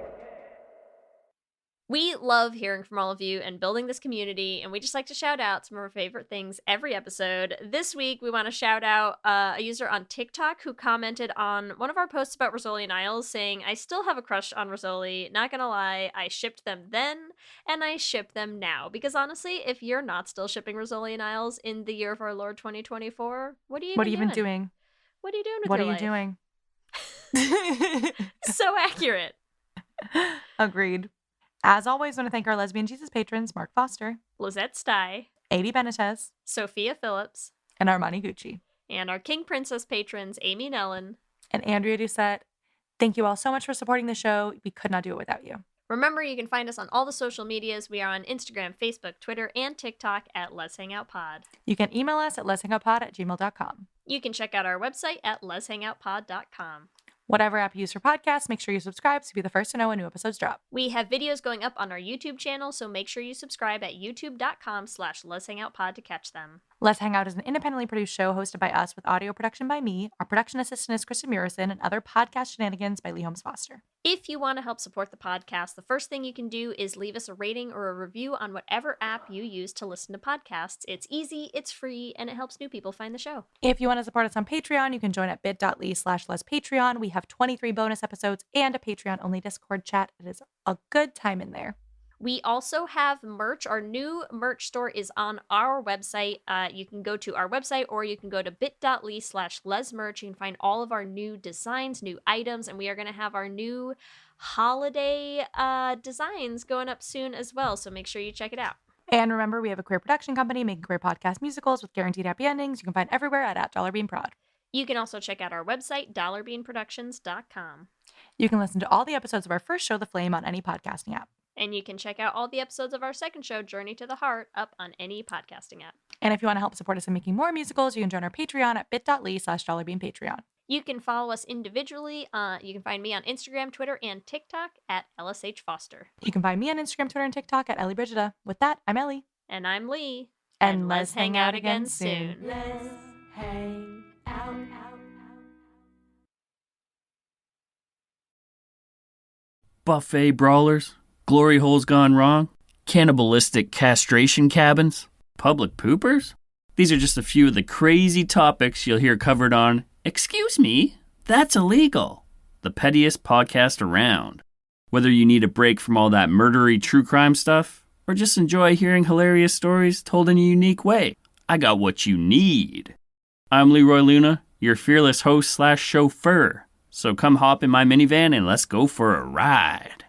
We love hearing from all of you and building this community, and we just like to shout out some of our favorite things every episode. This week, we want to shout out a user on TikTok who commented on one of our posts about Rizzoli and Isles, saying, I still have a crush on Rizzoli. Not gonna lie, I shipped them then, and I ship them now. Because honestly, if you're not still shipping Rizzoli and Isles in the year of our Lord 2024, what are you even doing? What are you doing with What your are life? you doing? So accurate. Agreed. As always, I want to thank our Lesbian Jesus patrons, Mark Foster, Lizette Stye, Adi Benitez, Sophia Phillips, and Armani Gucci, and our King Princess patrons, Amy and Ellen. and Andrea Doucette. Thank you all so much for supporting the show. We could not do it without you. Remember, you can find us on all the social medias. We are on Instagram, Facebook, Twitter, and TikTok at Lez Hang Out Pod. You can email us at lezhangoutpod@gmail.com. You can check out our website at lezhangoutpod.com. Whatever app you use for podcasts, make sure you subscribe to be the first to know when new episodes drop. We have videos going up on our YouTube channel, so make sure you subscribe at youtube.com/lezhangoutpod to catch them. Let's Hang Out is an independently produced show hosted by us with audio production by me. Our production assistant is Kristen Murison, and other podcast shenanigans by Leigh Holmes Foster. If you want to help support the podcast, the first thing you can do is leave us a rating or a review on whatever app you use to listen to podcasts. It's easy, it's free, and it helps new people find the show. If you want to support us on Patreon, you can join at bit.ly/lespatreon. We have 23 bonus episodes and a Patreon-only Discord chat. It is a good time in there. We also have merch. Our new merch store is on our website. You can go to our website or you can go to bit.ly/lesmerch. You can find all of our new designs, new items, and we are going to have our new holiday designs going up soon as well. So make sure you check it out. And remember, we have a queer production company making queer podcast musicals with guaranteed happy endings. You can find everywhere at $beanprod. You can also check out our website, dollarbeanproductions.com. You can listen to all the episodes of our first show, The Flame, on any podcasting app. And you can check out all the episodes of our second show, Journey to the Heart, up on any podcasting app. And if you want to help support us in making more musicals, you can join our Patreon at bit.ly/$beanpatreon. You can follow us individually. You can find me on Instagram, Twitter, and TikTok at LSH Foster. You can find me on Instagram, Twitter, and TikTok at Ellie Brigida. With that, I'm Ellie. And I'm Leigh. And let's hang out again soon. Let's hang out. Buffet brawlers, glory holes gone wrong, cannibalistic castration cabins, public poopers? These are just a few of the crazy topics you'll hear covered on Excuse Me, That's Illegal, the pettiest podcast around. Whether you need a break from all that murdery true crime stuff, or just enjoy hearing hilarious stories told in a unique way, I got what you need. I'm Leroy Luna, your fearless host/chauffeur. So come hop in my minivan and let's go for a ride.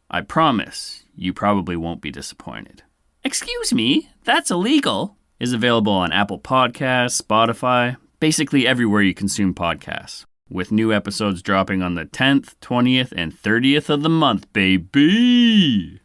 I promise you probably won't be disappointed. Excuse Me, That's Illegal is available on Apple Podcasts, Spotify, basically everywhere you consume podcasts, with new episodes dropping on the 10th, 20th, and 30th of the month, baby!